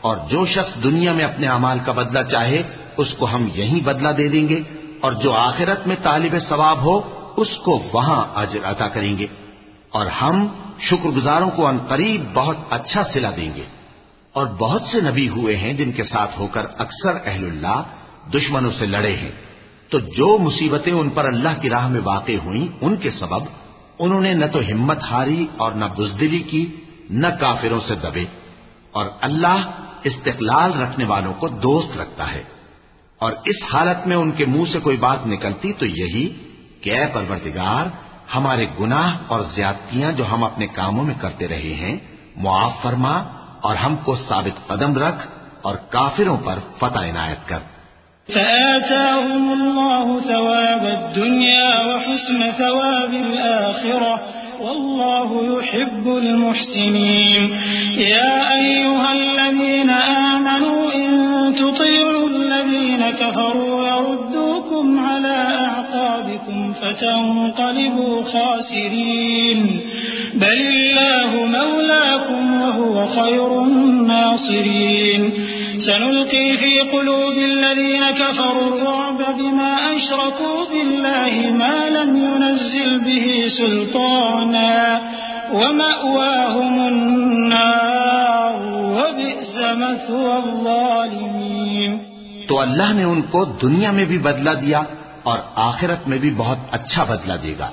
اور جو شخص دنیا میں اپنے اعمال کا بدلہ چاہے اس کو ہم یہی بدلہ دے دیں گے، اور جو آخرت میں طالب ثواب ہو اس کو وہاں اجر عطا کریں گے، اور ہم شکر گزاروں کو عنقریب بہت اچھا صلہ دیں گے. اور بہت سے نبی ہوئے ہیں جن کے ساتھ ہو کر اکثر اہل اللہ دشمنوں سے لڑے ہیں، تو جو مصیبتیں ان پر اللہ کی راہ میں واقع ہوئیں ان کے سبب انہوں نے نہ تو ہمت ہاری اور نہ بزدلی کی، نہ کافروں سے دبے. اور اللہ استقلال رکھنے والوں کو دوست رکھتا ہے. اور اس حالت میں ان کے منہ سے کوئی بات نکلتی تو یہی کہ اے پروردگار، ہمارے گناہ اور زیادتیاں جو ہم اپنے کاموں میں کرتے رہے ہیں معاف فرما، اور ہم کو ثابت قدم رکھ، اور کافروں پر فتح عنایت کر. فآتاهم الله ثواب الدنيا وحسن ثواب الآخرة والله يحب المحسنين. يا أيها الذين آمنوا إن تطيعوا الذين كفروا يردوكم على أعقابكم فتنقلبوا خاسرين بل الله مولاكم وهو خير الناصرين. سنلقي في قلوب الذين كفروا الرعب بما أشركوا بالله ما لم ينزل به سلطانا ومأواهم النار وبئس مثوى الظالمين. تو اللہ نے ان کو دنیا میں بھی بدلہ دیا اور آخرت میں بھی بہت اچھا بدلہ دے گا،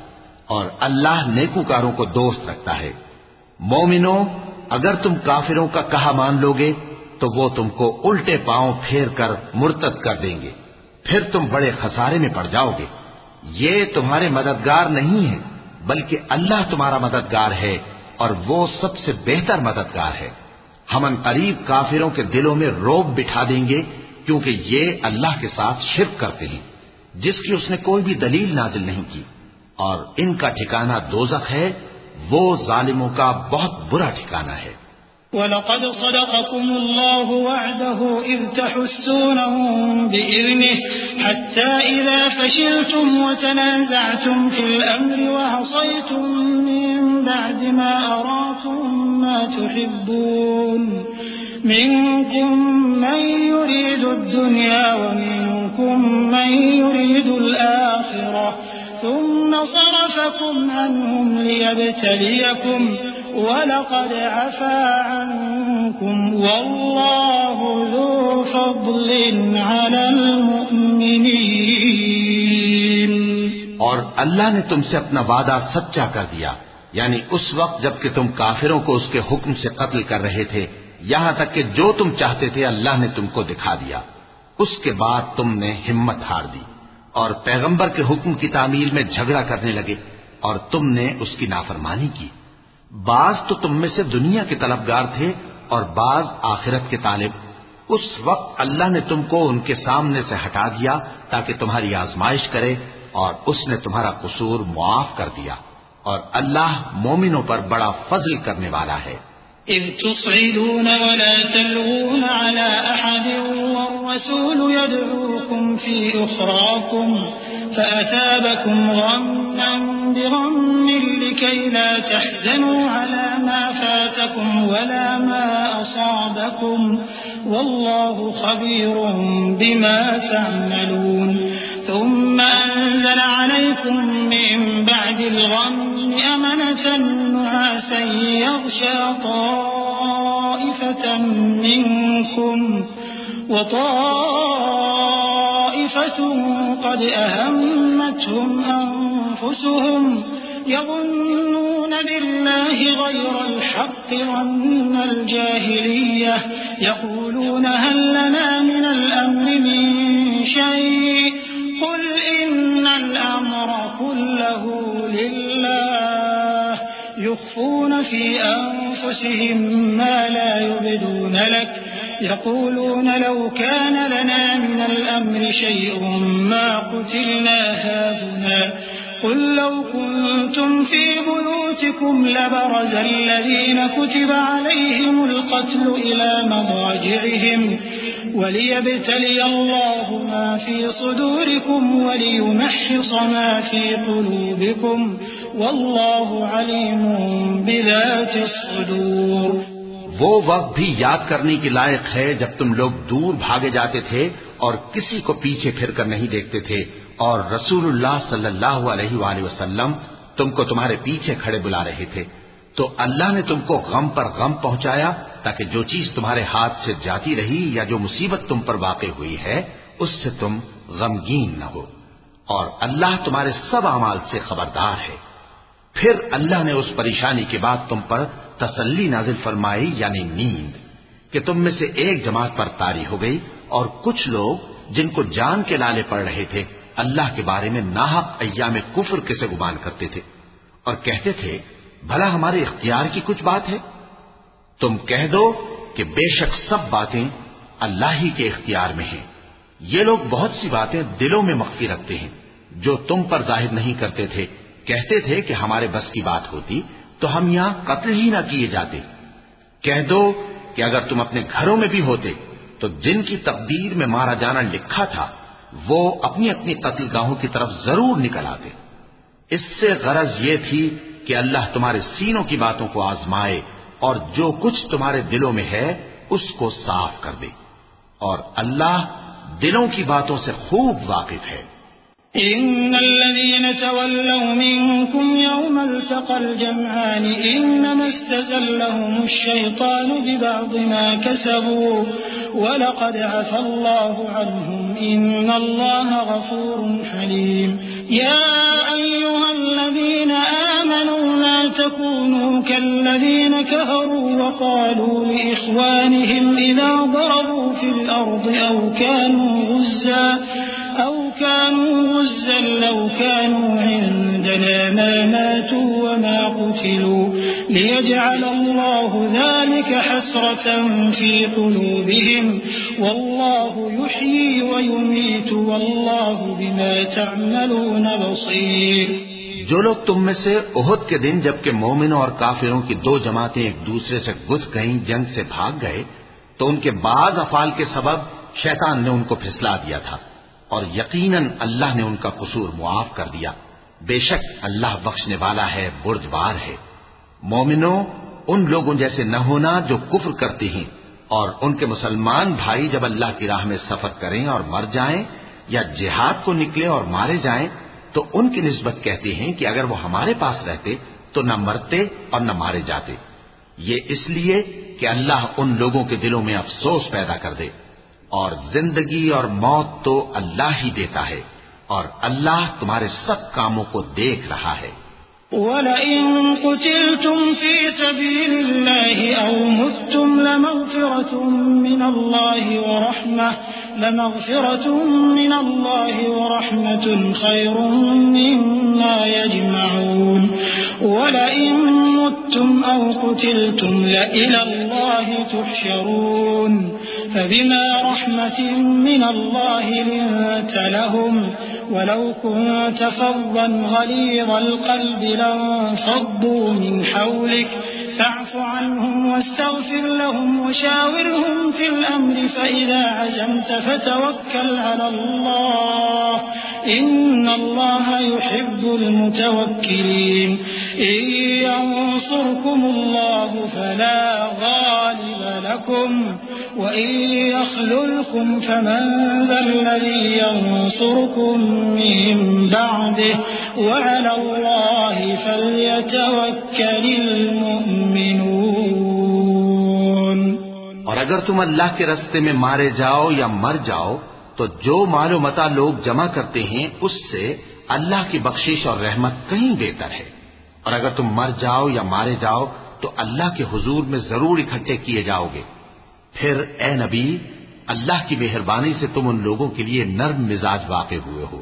اور اللہ نیکوکاروں کو دوست رکھتا ہے. مومنو، اگر تم کافروں کا کہا مان لوگے تو وہ تم کو الٹے پاؤں پھیر کر مرتد کر دیں گے، پھر تم بڑے خسارے میں پڑ جاؤ گے. یہ تمہارے مددگار نہیں ہے بلکہ اللہ تمہارا مددگار ہے، اور وہ سب سے بہتر مددگار ہے. ہم عنقریب کافروں کے دلوں میں رعب بٹھا دیں گے، کیونکہ یہ اللہ کے ساتھ شرک کرتے ہیں جس کی اس نے کوئی بھی دلیل نازل نہیں کی، اور ان کا ٹھکانہ دوزخ ہے، وہ ظالموں کا بہت برا ٹھکانہ ہے. وَلَقَدْ صَدَقَكُمُ اللَّهُ وَعْدَهُ إِذْ تَحُسُّونَهُم بِإِذْنِهِ حَتَّى إِذَا فَشِلْتُمْ وَتَنَازَعْتُمْ فِي الْأَمْرِ وَعَصَيْتُم مِّن بَعْدِ مَا أَرَاكُم مَّا تُحِبُّونَ مِنكُم مَّن يُرِيدُ الدُّنْيَا وَمِنكُم مَّن يُرِيدُ الْآخِرَةَ ثم صرفكم عنهم ليبتليكم ولقد عفا عنكم والله ذو فضل على المؤمنين. اور اللہ نے تم سے اپنا وعدہ سچا کر دیا، یعنی اس وقت جب کہ تم کافروں کو اس کے حکم سے قتل کر رہے تھے، یہاں تک کہ جو تم چاہتے تھے اللہ نے تم کو دکھا دیا. اس کے بعد تم نے ہمت ہار دی اور پیغمبر کے حکم کی تعمیل میں جھگڑا کرنے لگے، اور تم نے اس کی نافرمانی کی. بعض تو تم میں سے دنیا کے طلبگار تھے اور بعض آخرت کے طالب. اس وقت اللہ نے تم کو ان کے سامنے سے ہٹا دیا تاکہ تمہاری آزمائش کرے، اور اس نے تمہارا قصور معاف کر دیا، اور اللہ مومنوں پر بڑا فضل کرنے والا ہے. إذ تصعدون ولا تلوون على أحد والرسول يدعوكم في أخراكم فأثابكم غما بغم لكي لا تحزنوا على ما فاتكم ولا ما أصابكم والله خبير بما تعملون. ثم أنزل عليكم من بعد الغم أمنة نعاسا يغشى طائفة منكم وطائفة قد أهمتهم أنفسهم يظنون بالله غير الحق ظن الجاهلية يقولون هل لنا من الأمر من شيء قل إن الأمر كله لله يخفون في أنفسهم ما لا يبدون لك يقولون لو كان لنا من الأمر شيء ما قتلنا هاهنا قل لو كنتم في بيوتكم لبرز الذين كتب عليهم القتل إلى مضاجعهم وليبتلي الله ما في صدوركم وليمحص ما في قلوبكم والله عليم بذات الصدور. وہ وقت بھی یاد کرنے کے لائق ہے جب تم لوگ دور بھاگے جاتے تھے اور کسی کو پیچھے پھر کر نہیں دیکھتے تھے اور رسول اللہ صلی اللہ علیہ وآلہ وسلم تم کو تمہارے پیچھے کھڑے بلا رہے تھے تو اللہ نے تم کو غم پر غم پہنچایا تاکہ جو چیز تمہارے ہاتھ سے جاتی رہی یا جو مصیبت تم پر واقع ہوئی ہے اس سے تم غمگین نہ ہو اور اللہ تمہارے سب اعمال سے خبردار ہے. پھر اللہ نے اس پریشانی کے بعد تم پر تسلی نازل فرمائی یعنی نیند کہ تم میں سے ایک جماعت پر طاری ہو گئی اور کچھ لوگ جن کو جان کے لالے پڑ رہے تھے اللہ کے بارے میں ناحق ایام کفر کے سے گمان کرتے تھے اور کہتے تھے بھلا ہمارے اختیار کی کچھ بات ہے. تم کہہ دو کہ بے شک سب باتیں اللہ ہی کے اختیار میں ہیں. یہ لوگ بہت سی باتیں دلوں میں مخفی رکھتے ہیں جو تم پر ظاہر نہیں کرتے تھے. کہتے تھے کہ ہمارے بس کی بات ہوتی تو ہم یہاں قتل ہی نہ کیے جاتے. کہہ دو کہ اگر تم اپنے گھروں میں بھی ہوتے تو جن کی تقدیر میں مارا جانا لکھا تھا وہ اپنی اپنی قتل گاہوں کی طرف ضرور نکل آتے. اس سے غرض یہ تھی کہ اللہ تمہارے سینوں کی باتوں کو آزمائے اور جو کچھ تمہارے دلوں میں ہے اس کو صاف کر دے اور اللہ دلوں کی باتوں سے خوب واقف ہے. إن الذين تولوا منكم يوم التقى الجمعان إنما استزلهم الشيطان ببعض ما كسبوا ولقد عفى الله عنهم إن الله غفور حليم. يا أيها الذين آمنوا لا تكونوا كالذين كفروا وقالوا لإخوانهم إذا ضربوا في الأرض أو كانوا غزا لو كانوا عندنا ما ماتوا وما قتلوا ليجعل الله ذلك حسرة في قلوبهم والله يحيي ويميت والله بما تعملون بصير. جو لوگ تم میں سے احد کے دن جبکہ مومنوں اور کافروں کی دو جماعتیں ایک دوسرے سے گتھ گئیں جنگ سے بھاگ گئے تو ان کے بعض افعال کے سبب شیطان نے ان کو پھسلا دیا تھا اور یقیناً اللہ نے ان کا قصور معاف کر دیا. بے شک اللہ بخشنے والا ہے بردبار ہے. مومنوں ان لوگوں جیسے نہ ہونا جو کفر کرتے ہیں اور ان کے مسلمان بھائی جب اللہ کی راہ میں سفر کریں اور مر جائیں یا جہاد کو نکلے اور مارے جائیں تو ان کی نسبت کہتے ہیں کہ اگر وہ ہمارے پاس رہتے تو نہ مرتے اور نہ مارے جاتے. یہ اس لیے کہ اللہ ان لوگوں کے دلوں میں افسوس پیدا کر دے اور زندگی اور موت تو اللہ ہی دیتا ہے اور اللہ تمہارے سب کاموں کو دیکھ رہا ہے. وَلَئِن قُتِلْتُمْ فِي سَبِيلِ اللَّهِ أَوْ مُتُّمْ لَمَغْفِرَةٌ مِّنَ اللَّهِ وَرَحْمَةٌ خَيْرٌ مِّمَّا يَجْمَعُونَ. وَلَئِن مُتُّمْ أَوْ قُتِلْتُمْ لَإِلَى اللَّهِ تُحْشَرُونَ. فبما رحمة من الله لنت لهم ولو كنت فظا غليظ القلب لانفضوا من حولك فاعف عنهم واستغفر لهم وشاورهم في الأمر فإذا عزمت فتوكل على الله إن الله يحب المتوكلين. إن ينصركم الله فلا غالب لكم وإن يخذلكم فمن ذا الذي ينصركم من بعده وعلى الله فليتوكل المؤمنون. اور اگر تم اللہ کے راستے میں مارے جاؤ یا مر جاؤ تو جو مال و متاع لوگ جمع کرتے ہیں اس سے اللہ کی بخشش اور رحمت کہیں بہتر ہے. اور اگر تم مر جاؤ یا مارے جاؤ تو اللہ کے حضور میں ضرور اکٹھے کیے جاؤ گے. پھر اے نبی اللہ کی مہربانی سے تم ان لوگوں کے لیے نرم مزاج واقع ہوئے ہو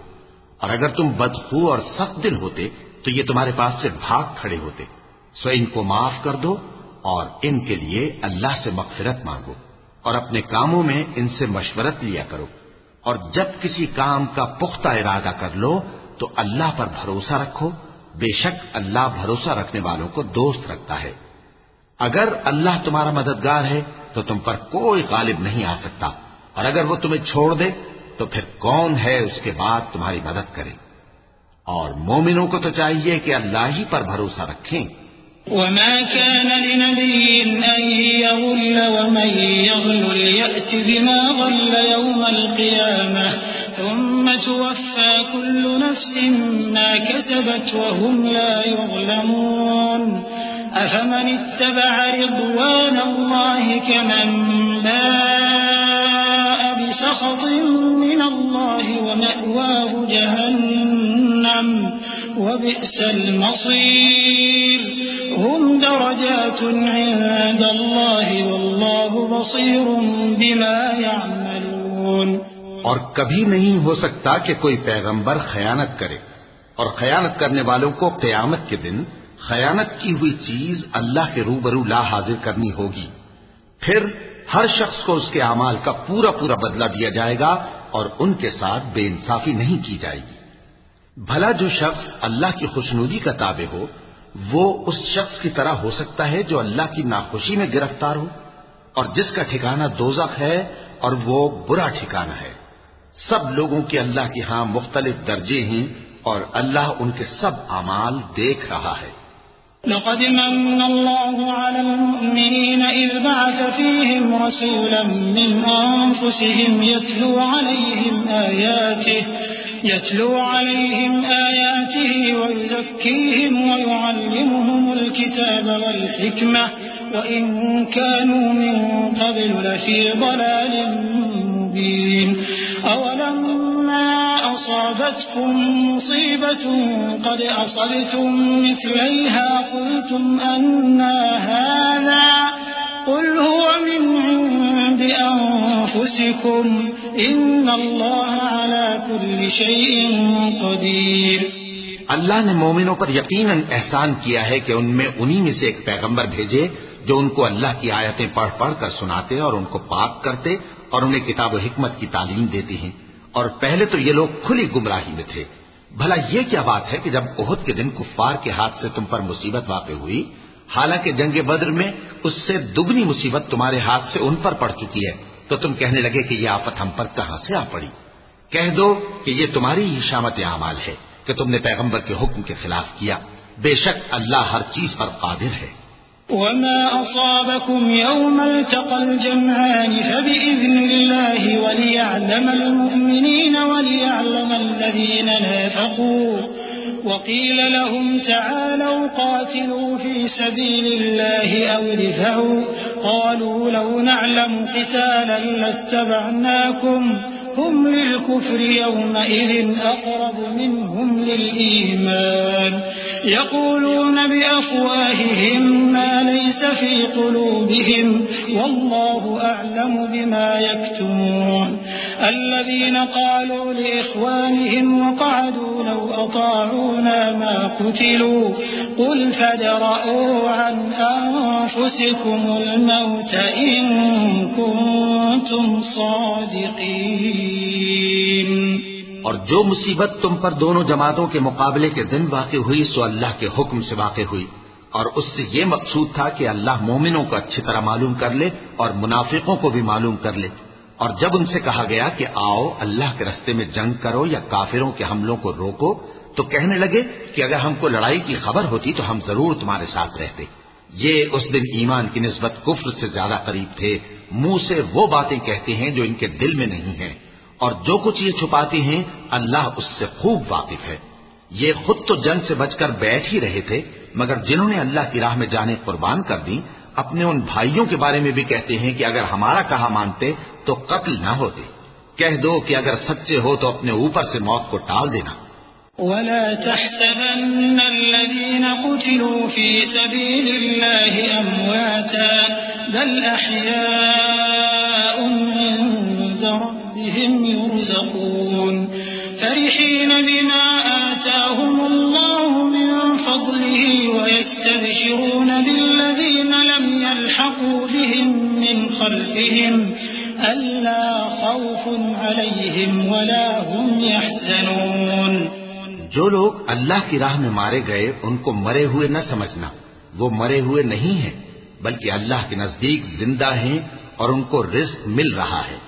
اور اگر تم بدخو اور سخت دل ہوتے تو یہ تمہارے پاس سے بھاگ کھڑے ہوتے. سو ان کو معاف کر دو اور ان کے لیے اللہ سے مغفرت مانگو اور اپنے کاموں میں ان سے مشورت لیا کرو، اور جب کسی کام کا پختہ ارادہ کر لو تو اللہ پر بھروسہ رکھو، بے شک اللہ بھروسہ رکھنے والوں کو دوست رکھتا ہے۔ اگر اللہ تمہارا مددگار ہے تو تم پر کوئی غالب نہیں آ سکتا، اور اگر وہ تمہیں چھوڑ دے تو پھر کون ہے اس کے بعد تمہاری مدد کرے۔ اور مومنوں کو تو چاہیے کہ اللہ ہی پر بھروسہ رکھیں۔ وما كان لنبي أن يغل ومن يغل يأت بما غل يوم القيامة ثم توفى كل نفس ما كسبت وهم لا يظلمون أفمن اتبع رضوان الله كمن باء بسخط من الله ومأواه جهنم وبئس المصير هم درجات عند الله والله بصير بما يعملون۔ اور کبھی نہیں ہو سکتا کہ کوئی پیغمبر خیانت کرے، اور خیانت کرنے والوں کو قیامت کے دن خیانت کی ہوئی چیز اللہ کے روبرو لا حاضر کرنی ہوگی، پھر ہر شخص کو اس کے اعمال کا پورا پورا بدلہ دیا جائے گا اور ان کے ساتھ بے انصافی نہیں کی جائے گی۔ بھلا جو شخص اللہ کی خوشنودی کا تابع ہو وہ اس شخص کی طرح ہو سکتا ہے جو اللہ کی ناخوشی میں گرفتار ہو، اور جس کا ٹھکانہ دوزخ ہے اور وہ برا ٹھکانہ ہے۔ سب لوگوں کے اللہ کے ہاں مختلف درجے ہیں اور اللہ ان کے سب اعمال دیکھ رہا ہے۔ لقد من الله على المؤمنين إذ بعث فيهم رسولا من أنفسهم يتلو عليهم آياته ويزكيهم ويعلمهم الكتاب والحكمة وإن كانوا من قبل لفي ضلال مبين أولما أصابتكم مصيبة قد أصبتم مثليها قلتم أنى هذا قل هو من عند أنفسكم إن الله على كل شيء قدير۔ اللہ نے مومنوں پر یقیناً احسان کیا ہے کہ ان میں انہی میں سے ایک پیغمبر بھیجے جو ان کو اللہ کی آیتیں پڑھ پڑھ کر سناتے اور ان کو پاک کرتے اور انہیں کتاب و حکمت کی تعلیم دیتے ہیں، اور پہلے تو یہ لوگ کھلی گمراہی میں تھے۔ بھلا یہ کیا بات ہے کہ جب احد کے دن کفار کے ہاتھ سے تم پر مصیبت واقع ہوئی، حالانکہ جنگ بدر میں اس سے دگنی مصیبت تمہارے ہاتھ سے ان پر پڑ چکی ہے، تو تم کہنے لگے کہ یہ آفت ہم پر کہاں سے آ پڑی؟ کہہ دو کہ یہ تمہاری ہی شامت اعمال ہے کہ تم نے پیغمبر کے حکم کے خلاف کیا، بے شک اللہ ہر چیز پر قادر ہے۔ وما أصابكم يوم التقى الجمعان فبإذن الله وليعلم المؤمنين وليعلم الذين نافقوا وقيل لهم تعالوا قاتلوا في سبيل الله أو ادفعوا قالوا لو نعلم قتالا لاتبعناكم هم للكفر يومئذ أقرب منهم للإيمان يقولون بأفواههم ما ليس في قلوبهم والله أعلم بما يكتمون الذين قالوا لإخوانهم وقعدوا لو أطاعونا ما قتلوا قل فادرءوا عن أنفسكم الموت إن كنتم صادقين۔ اور جو مصیبت تم پر دونوں جماعتوں کے مقابلے کے دن واقع ہوئی سو اللہ کے حکم سے واقع ہوئی، اور اس سے یہ مقصود تھا کہ اللہ مومنوں کو اچھی طرح معلوم کر لے اور منافقوں کو بھی معلوم کر لے۔ اور جب ان سے کہا گیا کہ آؤ اللہ کے رستے میں جنگ کرو یا کافروں کے حملوں کو روکو، تو کہنے لگے کہ اگر ہم کو لڑائی کی خبر ہوتی تو ہم ضرور تمہارے ساتھ رہتے۔ یہ اس دن ایمان کی نسبت کفر سے زیادہ قریب تھے، منہ سے وہ باتیں کہتے ہیں جو ان کے دل میں نہیں ہیں، اور جو کچھ یہ چھپاتے ہیں اللہ اس سے خوب واقف ہے۔ یہ خود تو جنگ سے بچ کر بیٹھ ہی رہے تھے، مگر جنہوں نے اللہ کی راہ میں جانیں قربان کر دی اپنے ان بھائیوں کے بارے میں بھی کہتے ہیں کہ اگر ہمارا کہا مانتے تو قتل نہ ہوتے۔ کہہ دو کہ اگر سچے ہو تو اپنے اوپر سے موت کو ٹال دینا۔ ولا تحسبن الذين قتلوا في سبيل الله أمواتا بل أحياء عند ربهم يرزقون فرحين بما آتاهم الله من فضله ويستبشرون بالذين لم يلحقوا بهم من خلفهم ألا خوف عليهم ولا هم يحزنون۔ جو لوگ اللہ کی راہ میں مارے گئے ان کو مرے ہوئے نہ سمجھنا، وہ مرے ہوئے نہیں ہیں بلکہ اللہ کے نزدیک زندہ ہیں اور ان کو رزق مل رہا ہے۔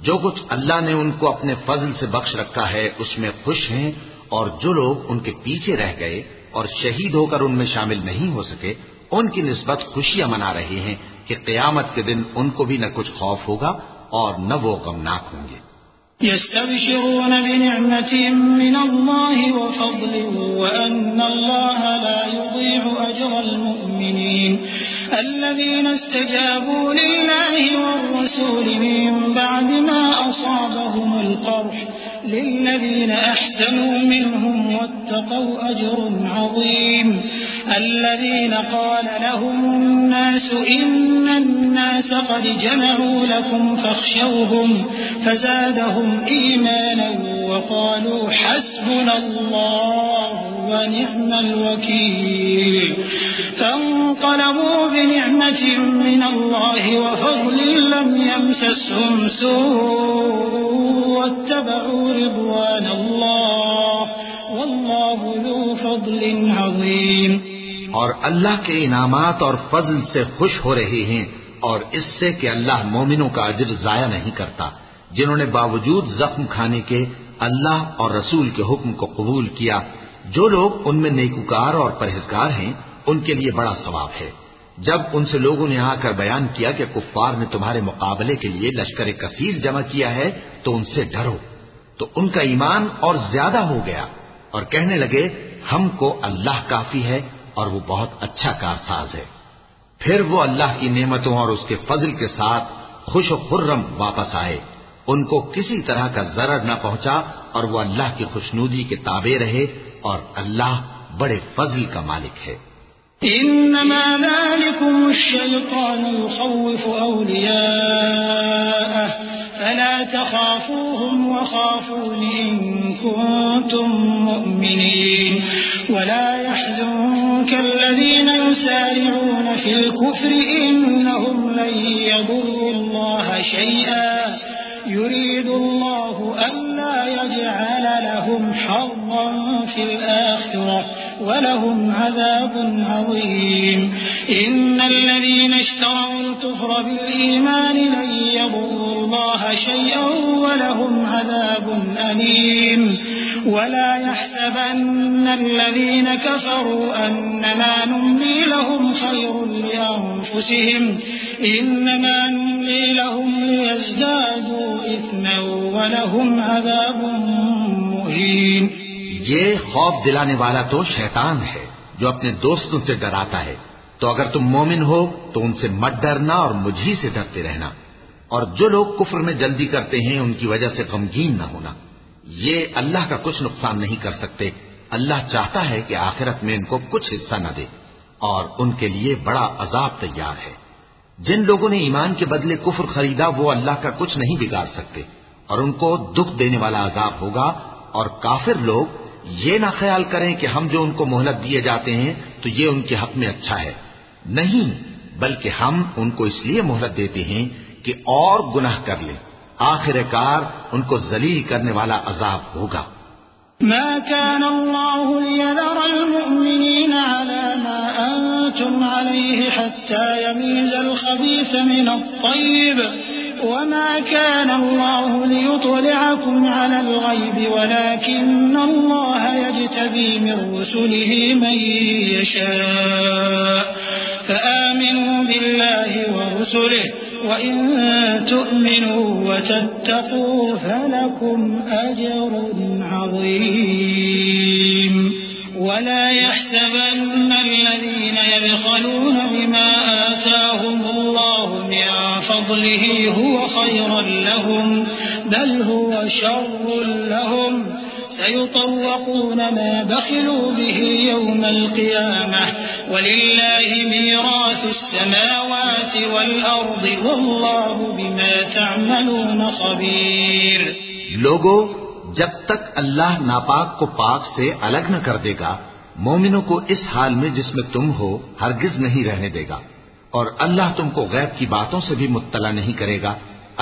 جو کچھ اللہ نے ان کو اپنے فضل سے بخش رکھا ہے اس میں خوش ہیں، اور جو لوگ ان کے پیچھے رہ گئے اور شہید ہو کر ان میں شامل نہیں ہو سکے ان کی نسبت خوشیاں منا رہے ہیں کہ قیامت کے دن ان کو بھی نہ کچھ خوف ہوگا اور نہ وہ غمناک ہوں گے۔ يستبشرون بنعمة من الله وفضل وأن الله لا يضيع أجر المؤمنين الذين استجابوا لله والرسول من بعد ما أصابهم القرح للذين أحسنوا منهم واتقوا أجر عظيم الذين قال لهم الناس إن الناس قد جمعوا لكم فاخشوهم فزادهم إيمانا وقالوا حسبنا الله ونعم الوكيل فانقلبوا بنعمة من الله وفضل لم يمسسهم سوء واتبعوا رضوان الله والله ذو فضل عظيم۔ اور اللہ کے انعامات اور فضل سے خوش ہو رہے ہیں اور اس سے کہ اللہ مومنوں کا اجر ضائع نہیں کرتا جنہوں نے باوجود زخم کھانے کے اللہ اور رسول کے حکم کو قبول کیا۔ جو لوگ ان میں نیکوکار اور پرہیزگار ہیں ان کے لیے بڑا ثواب ہے۔ جب ان سے لوگوں نے آ کر بیان کیا کہ کفار نے تمہارے مقابلے کے لیے لشکر کثیر جمع کیا ہے تو ان سے ڈرو، تو ان کا ایمان اور زیادہ ہو گیا اور کہنے لگے ہم کو اللہ کافی ہے اور وہ بہت اچھا کارساز ہے۔ پھر وہ اللہ کی نعمتوں اور اس کے فضل کے ساتھ خوش و خرم واپس آئے، ان کو کسی طرح کا ضرر نہ پہنچا اور وہ اللہ کی خوشنودی کے تابع رہے اور اللہ بڑے فضل کا مالک ہے۔ إنما ذلكم الشيطان يخوف أولياءه فلا تخافوهم وخافون إن كنتم مؤمنين ولا يحزنك الذين يسارعون في الكفر إنهم لن يضروا الله شيئا يريد الله ألا يجعل لهم حظا في الآخرة ولهم عذاب عظيم إن الذين اشتروا الكفر بالإيمان لن يضروا الله شيئا ولهم عذاب أليم ولا يحسبن الذين كفروا أنما نملي لهم خير لأنفسهم إنما نملي لهم ليزدادوا إثما ولهم عذاب مهين۔ یہ خوف دلانے والا تو شیطان ہے جو اپنے دوستوں سے ڈراتا ہے، تو اگر تم مومن ہو تو ان سے مت ڈرنا اور مجھی سے ڈرتے رہنا، اور جو لوگ کفر میں جلدی کرتے ہیں ان کی وجہ سے غمگین نہ ہونا، یہ اللہ کا کچھ نقصان نہیں کر سکتے۔ اللہ چاہتا ہے کہ آخرت میں ان کو کچھ حصہ نہ دے اور ان کے لیے بڑا عذاب تیار ہے۔ جن لوگوں نے ایمان کے بدلے کفر خریدا وہ اللہ کا کچھ نہیں بگاڑ سکتے اور ان کو دکھ دینے والا عذاب ہوگا۔ اور کافر لوگ یہ نہ خیال کریں کہ ہم جو ان کو مہلت دیے جاتے ہیں تو یہ ان کے حق میں اچھا ہے، نہیں، بلکہ ہم ان کو اس لیے مہلت دیتے ہیں کہ اور گناہ کر لیں، آخر کار ان کو ذلیل کرنے والا عذاب ہوگا۔ ما كان الله ليذر المؤمنين على ما أنتم عليه حتى يميز الخبيث من الطيب وما كان الله ليطلعكم على الغيب ولكن الله يجتبي من رسله من يشاء فآمنوا بالله ورسله وإن تؤمنوا وتتقوا فلكم أجر عظيم ولا يحسبن الذين يبخلون بما آتاهم الله من فضله هو خيرا لهم بل هو شر لهم سيطوقون ما بخلوا به يوم القيامة ولله ميراث السماوات والأرض والله بما تعملون خبير۔ لوگو، جب تک اللہ ناپاک کو پاک سے الگ نہ کر دے گا مومنوں کو اس حال میں جس میں تم ہو ہرگز نہیں رہنے دے گا، اور اللہ تم کو غیب کی باتوں سے بھی مطلع نہیں کرے گا،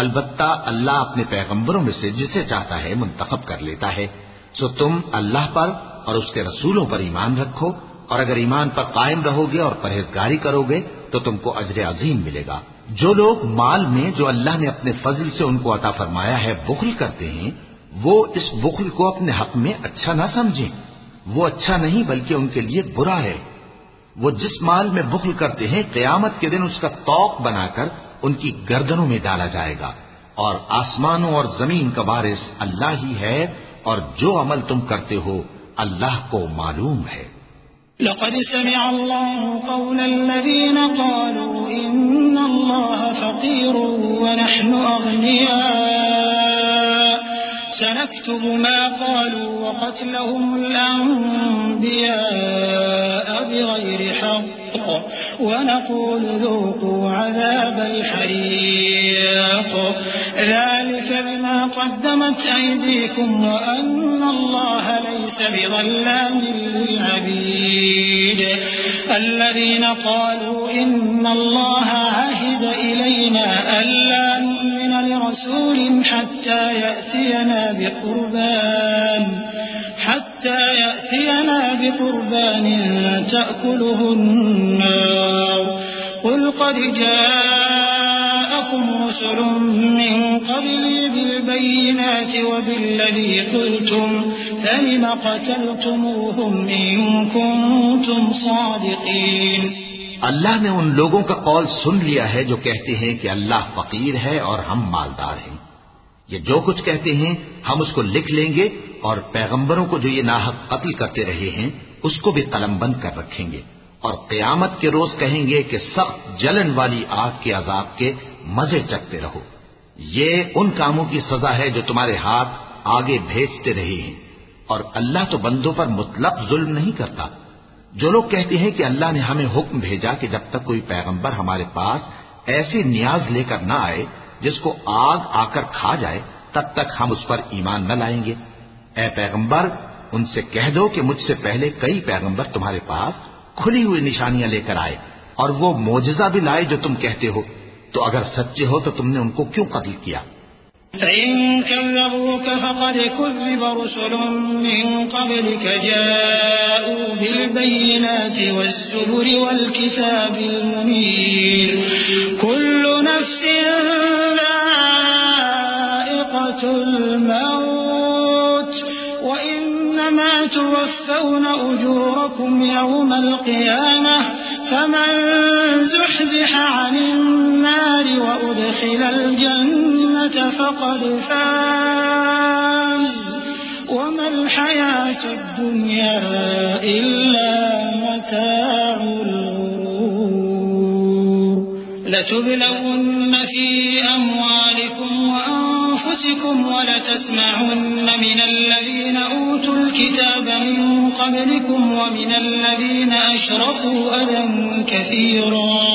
البتہ اللہ اپنے پیغمبروں میں سے جسے چاہتا ہے منتخب کر لیتا ہے۔ سو تم اللہ پر اور اس کے رسولوں پر ایمان رکھو، اور اگر ایمان پر قائم رہو گے اور پرہیزگاری کرو گے تو تم کو اجر عظیم ملے گا۔ جو لوگ مال میں جو اللہ نے اپنے فضل سے ان کو عطا فرمایا ہے بخل کرتے ہیں، وہ اس بخل کو اپنے حق میں اچھا نہ سمجھیں، وہ اچھا نہیں بلکہ ان کے لیے برا ہے۔ وہ جس مال میں بخل کرتے ہیں قیامت کے دن اس کا طوق بنا کر ان کی گردنوں میں ڈالا جائے گا، اور آسمانوں اور زمین کا وارث اللہ ہی ہے، اور جو عمل تم کرتے ہو اللہ کو معلوم ہے۔ لقد سمع الله قول الذين قالوا إن الله فقير ونحن أغنياء سنكتب ما قالوا وقتلهم الأنبياء بغير حق ونقول ذوقوا عذاب الحريق ذلك بما قدمت أيديكم وأن الله ليس بظلام للعبيد الذين قالوا إن الله عهد إلينا ألا نؤمن لرسول حتى يأتينا بقربان تأكله النار قل قد جاءكم رسل من قبلي بالبينات وبالذي قلتم فلم قتلتموهم إن كنتم صادقين۔ اللہ نے ان لوگوں کا قول سن لیا ہے جو کہتے ہیں کہ اللہ فقیر ہے اور ہم مالدار ہیں۔ یہ جو کچھ کہتے ہیں ہم اس کو لکھ لیں گے، اور پیغمبروں کو جو یہ ناحق قتل کرتے رہے ہیں اس کو بھی قلم بند کر رکھیں گے، اور قیامت کے روز کہیں گے کہ سخت جلن والی آگ کے عذاب کے مزے چکتے رہو۔ یہ ان کاموں کی سزا ہے جو تمہارے ہاتھ آگے بھیجتے رہے ہیں، اور اللہ تو بندوں پر مطلق ظلم نہیں کرتا۔ جو لوگ کہتے ہیں کہ اللہ نے ہمیں حکم بھیجا کہ جب تک کوئی پیغمبر ہمارے پاس ایسی نیاز لے کر نہ آئے جس کو آگ آ کر کھا جائے تب تک ہم اس پر ایمان نہ لائیں گے، اے پیغمبر ان سے کہہ دو کہ مجھ سے پہلے کئی پیغمبر تمہارے پاس کھلی ہوئی نشانیاں لے کر آئے اور وہ معجزہ بھی لائے جو تم کہتے ہو، تو اگر سچے ہو تو تم نے ان کو کیوں قتل کیا؟ فإن كذبوك فقد كذب رسل من قبلك جاءوا بالبينات والزبر والكتاب المنير كل نفس ذائقة الموت وإنما توفون أجوركم يوم القيامة فمن زحزح عن النار وأدخل الجنة فقد فاز وما الحياة الدنيا إلا متاع الغرور لتبلون في أموالكم وأنفسكم ولتسمعن من الذين أوتوا الكتاب من قبلكم ومن الذين أشركوا أذى كثيرا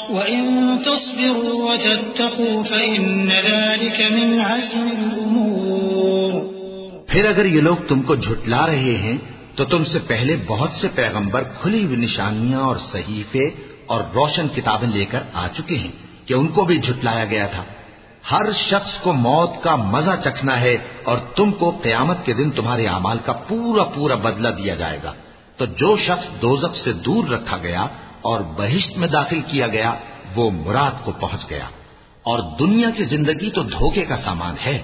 وإن تصبروا وتتقوا فإن ذلك من عزم الأمور۔ پھر اگر یہ لوگ تم کو جھٹلا رہے ہیں تو تم سے پہلے بہت سے پیغمبر کھلی ہوئی نشانیاں اور صحیفے اور روشن کتابیں لے کر آ چکے ہیں کہ ان کو بھی جھٹلایا گیا تھا۔ ہر شخص کو موت کا مزہ چکھنا ہے، اور تم کو قیامت کے دن تمہارے اعمال کا پورا پورا بدلہ دیا جائے گا۔ تو جو شخص دوزخ سے دور رکھا گیا اور بہشت میں داخل کیا گیا وہ مراد کو پہنچ گیا، اور دنیا کی زندگی تو دھوکے کا سامان ہے۔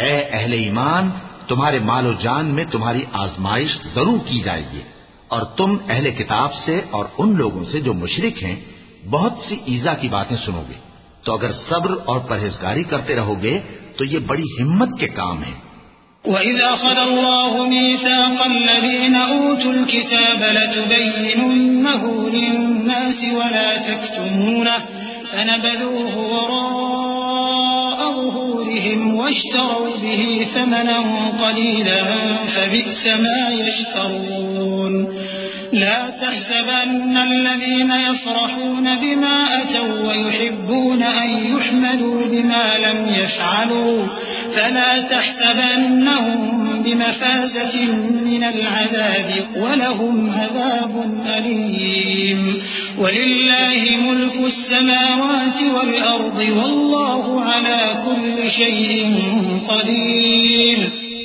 اے اہل ایمان، تمہارے مال و جان میں تمہاری آزمائش ضرور کی جائے گی، اور تم اہل کتاب سے اور ان لوگوں سے جو مشرک ہیں بہت سی ایذا کی باتیں سنو گے، تو اگر صبر اور پرہیزگاری کرتے رہو گے تو یہ بڑی ہمت کے کام ہیں۔ وَإِذْ أَخَذَ اللَّهُ مِيثَاقَ الَّذِينَ أُوتُوا الْكِتَابَ لَتُبَيِّنُنَّهُ لِلنَّاسِ وَلَا تَكْتُمُونَهُ فَنَبَذُوهُ وَرَاءَ ظُهُورِهِمْ وَاشْتَرَوْا بِهِ ثَمَنًا قَلِيلًا فَبِئْسَ مَا يَشْتَرُونَ لا تحسبن الذين يفرحون بما أتوا ويحبون أن يحمدوا بما لم يفعلوا فلا تحسبنهم بمفازة من العذاب ولهم عذاب أليم ولله ملك السماوات والأرض والله على كل شيء قدير۔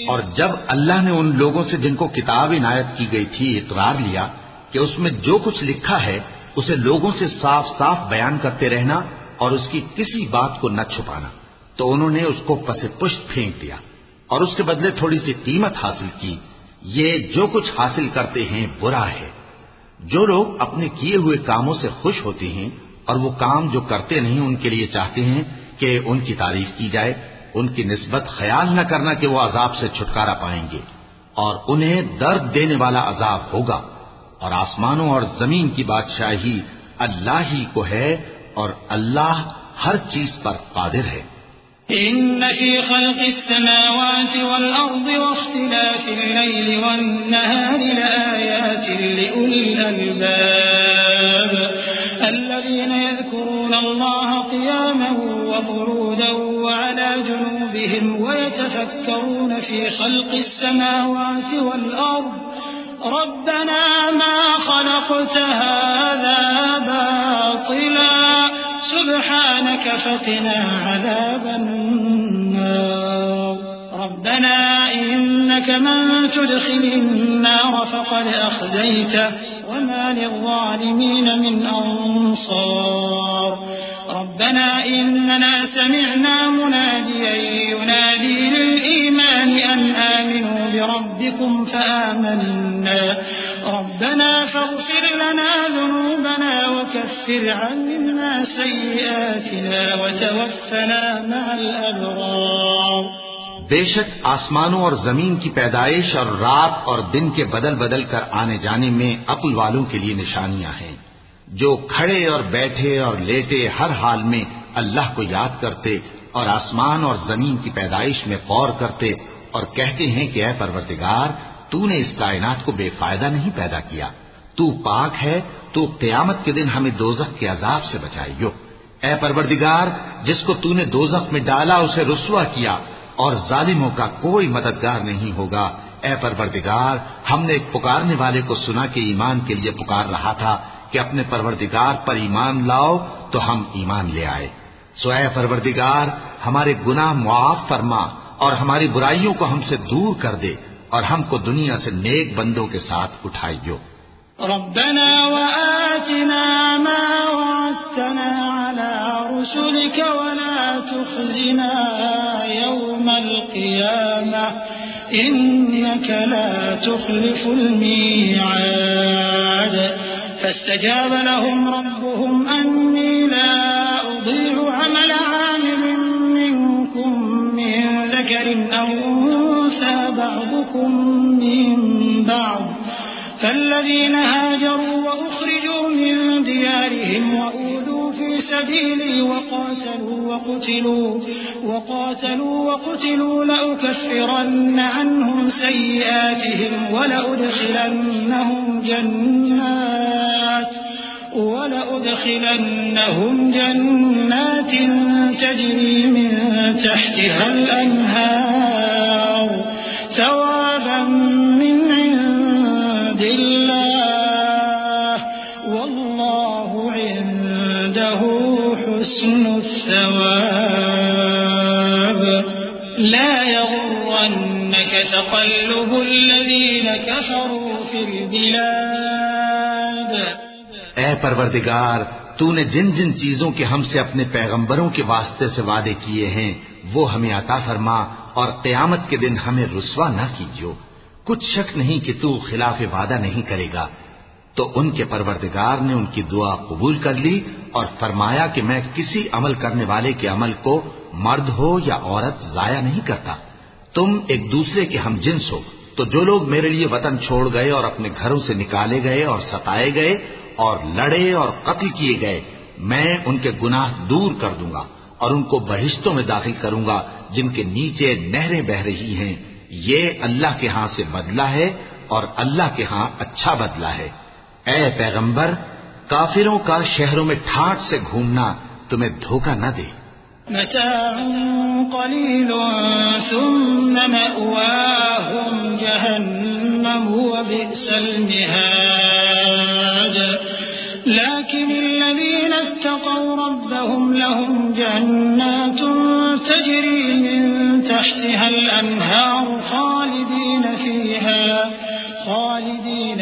اور جب اللہ نے ان لوگوں سے جن کو کتاب عنایت کی گئی تھی اقرار لیا کہ اس میں جو کچھ لکھا ہے اسے لوگوں سے صاف صاف بیان کرتے رہنا اور اس کی کسی بات کو نہ چھپانا، تو انہوں نے اس کو پس پشت پھینک دیا اور اس کے بدلے تھوڑی سی قیمت حاصل کی۔ یہ جو کچھ حاصل کرتے ہیں برا ہے۔ جو لوگ اپنے کیے ہوئے کاموں سے خوش ہوتے ہیں اور وہ کام جو کرتے نہیں ان کے لیے چاہتے ہیں کہ ان کی تعریف کی جائے، ان کی نسبت خیال نہ کرنا کہ وہ عذاب سے چھٹکارا پائیں گے اور انہیں درد دینے والا عذاب ہوگا۔ اور آسمانوں اور زمین کی بادشاہی اللہ ہی کو ہے اور اللہ ہر چیز پر قادر ہے۔ إن في خلق السماوات والأرض واختلاف الليل والنهار لآيات لأولي الألباب الذين يذكرون الله قياما وقعودا وعلى جنوبهم ويتفكرون في خلق السماوات والأرض ربنا ما خلقت هذا باطلا سبحانك فقنا عذاب النار ربنا إنك من تدخل النار فقد أخزيته وما للظالمين من أنصار ربنا إننا سمعنا مناديا ينادي للإيمان أن آمنوا بربكم فآمنا ربنا فاغفر لنا ذنوبنا وكفر عنا سيئاتنا وتوفنا مع الأبرار۔ بے شک آسمانوں اور زمین کی پیدائش اور رات اور دن کے بدل بدل کر آنے جانے میں عقل والوں کے لیے نشانیاں ہیں، جو کھڑے اور بیٹھے اور لیٹے ہر حال میں اللہ کو یاد کرتے اور آسمان اور زمین کی پیدائش میں غور کرتے اور کہتے ہیں کہ اے پروردگار تو نے اس کائنات کو بے فائدہ نہیں پیدا کیا، تو پاک ہے، تو قیامت کے دن ہمیں دوزخ کے عذاب سے بچائیو۔ اے پروردگار جس کو تو نے دوزخ میں ڈالا اسے رسوا کیا اور ظالموں کا کوئی مددگار نہیں ہوگا۔ اے پروردگار ہم نے ایک پکارنے والے کو سنا کہ ایمان کے لیے پکار رہا تھا کہ اپنے پروردگار پر ایمان لاؤ تو ہم ایمان لے آئے۔ سو اے پروردگار ہمارے گناہ معاف فرما اور ہماری برائیوں کو ہم سے دور کر دے اور ہم کو دنیا سے نیک بندوں کے ساتھ اٹھائیو۔ ربنا وآتنا ما وعدتنا على رسلك ولا تخزنا يوم القيامة إنك لا تخلف الميعاد فاستجاب لهم ربهم أني لا أضيع عمل عامل منكم من ذكر أو أنثى بعضكم من بعض فالذين هاجروا وأخرجوا من ديارهم وأوذوا في سبيلي وقاتلوا لأكفرن عنهم سيئاتهم ولأدخلنهم جنات تجري من تحتها الأنهار ثوابا من عند الله والله عنده حسن الثواب لا يغرنك تقلب الذين كفروا في البلاد۔ اے پروردگار تو نے جن جن چیزوں کے ہم سے اپنے پیغمبروں کے واسطے سے وعدے کیے ہیں وہ ہمیں عطا فرما اور قیامت کے دن ہمیں رسوا نہ کیجیو۔ کچھ شک نہیں کہ تو خلاف وعدہ نہیں کرے گا۔ تو ان کے پروردگار نے ان کی دعا قبول کر لی اور فرمایا کہ میں کسی عمل کرنے والے کے عمل کو مرد ہو یا عورت ضائع نہیں کرتا۔ تم ایک دوسرے کے ہم جنس ہو، تو جو لوگ میرے لیے وطن چھوڑ گئے اور اپنے گھروں سے نکالے گئے اور ستائے گئے اور لڑے اور قتل کیے گئے، میں ان کے گناہ دور کر دوں گا اور ان کو بہشتوں میں داخل کروں گا جن کے نیچے نہریں بہ رہی ہیں۔ یہ اللہ کے ہاں سے بدلہ ہے اور اللہ کے ہاں اچھا بدلہ ہے۔ اے پیغمبر کافروں کا شہروں میں ٹھاٹ سے گھومنا تمہیں دھوکہ نہ دے۔ متاع قليل ثم مأواهم جهنم وبئس المهاد لكن الذين اتقوا ربهم لهم جنات تجري من تحتها الأنهار خالدين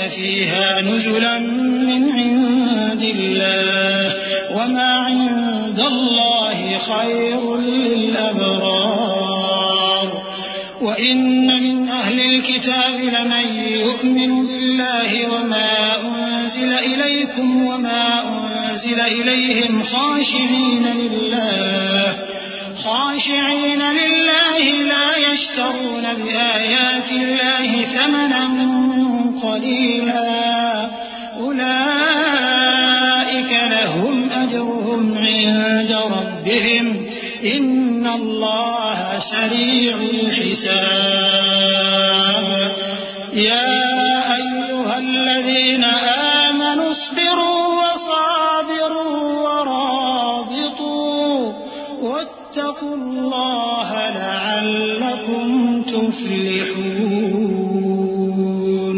فيها نزلا من عند الله وما عند الله خير للأبرار وإن من أهل الكتاب لمن يؤمن بالله وما أنزل إليكم وما أنزل إليهم خاشعين لله لا يشترون بآيات الله ثمنا قليلا أولئك لهم أجرهم عند ربهم إن الله سريع الحساب يا أيها الذين آمنوا اصبروا وصابروا ورابطوا واتقوا الله لعلكم تفلحون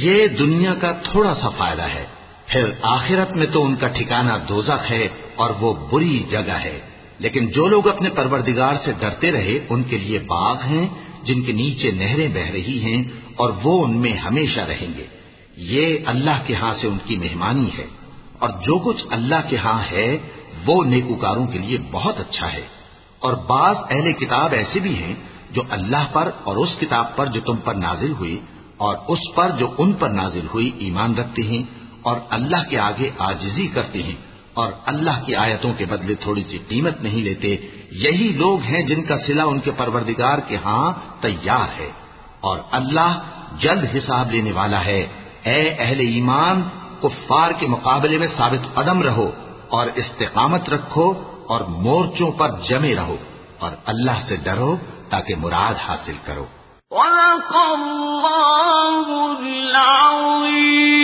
یہ دنیا کا تھوڑا سا فائدہ ہے، پھر آخرت میں تو ان کا ٹھکانہ دوزخ ہے اور وہ بری جگہ ہے، لیکن جو لوگ اپنے پروردگار سے ڈرتے رہے ان کے لیے باغ ہیں جن کے نیچے نہریں بہ رہی ہیں اور وہ ان میں ہمیشہ رہیں گے۔ یہ اللہ کے ہاں سے ان کی مہمانی ہے، اور جو کچھ اللہ کے ہاں ہے وہ نیکوکاروں کے لیے بہت اچھا ہے۔ اور بعض اہل کتاب ایسے بھی ہیں جو اللہ پر اور اس کتاب پر جو تم پر نازل ہوئی اور اس پر جو ان پر نازل ہوئی ایمان رکھتے ہیں اور اللہ کے آگے عاجزی کرتے ہیں اور اللہ کی آیتوں کے بدلے تھوڑی سی قیمت نہیں لیتے، یہی لوگ ہیں جن کا صلہ ان کے پروردگار کے ہاں تیار ہے، اور اللہ جلد حساب لینے والا ہے۔ اے اہل ایمان، کفار کے مقابلے میں ثابت قدم رہو اور استقامت رکھو اور مورچوں پر جمے رہو اور اللہ سے ڈرو تاکہ مراد حاصل کرو۔ صدق اللہ العظیم۔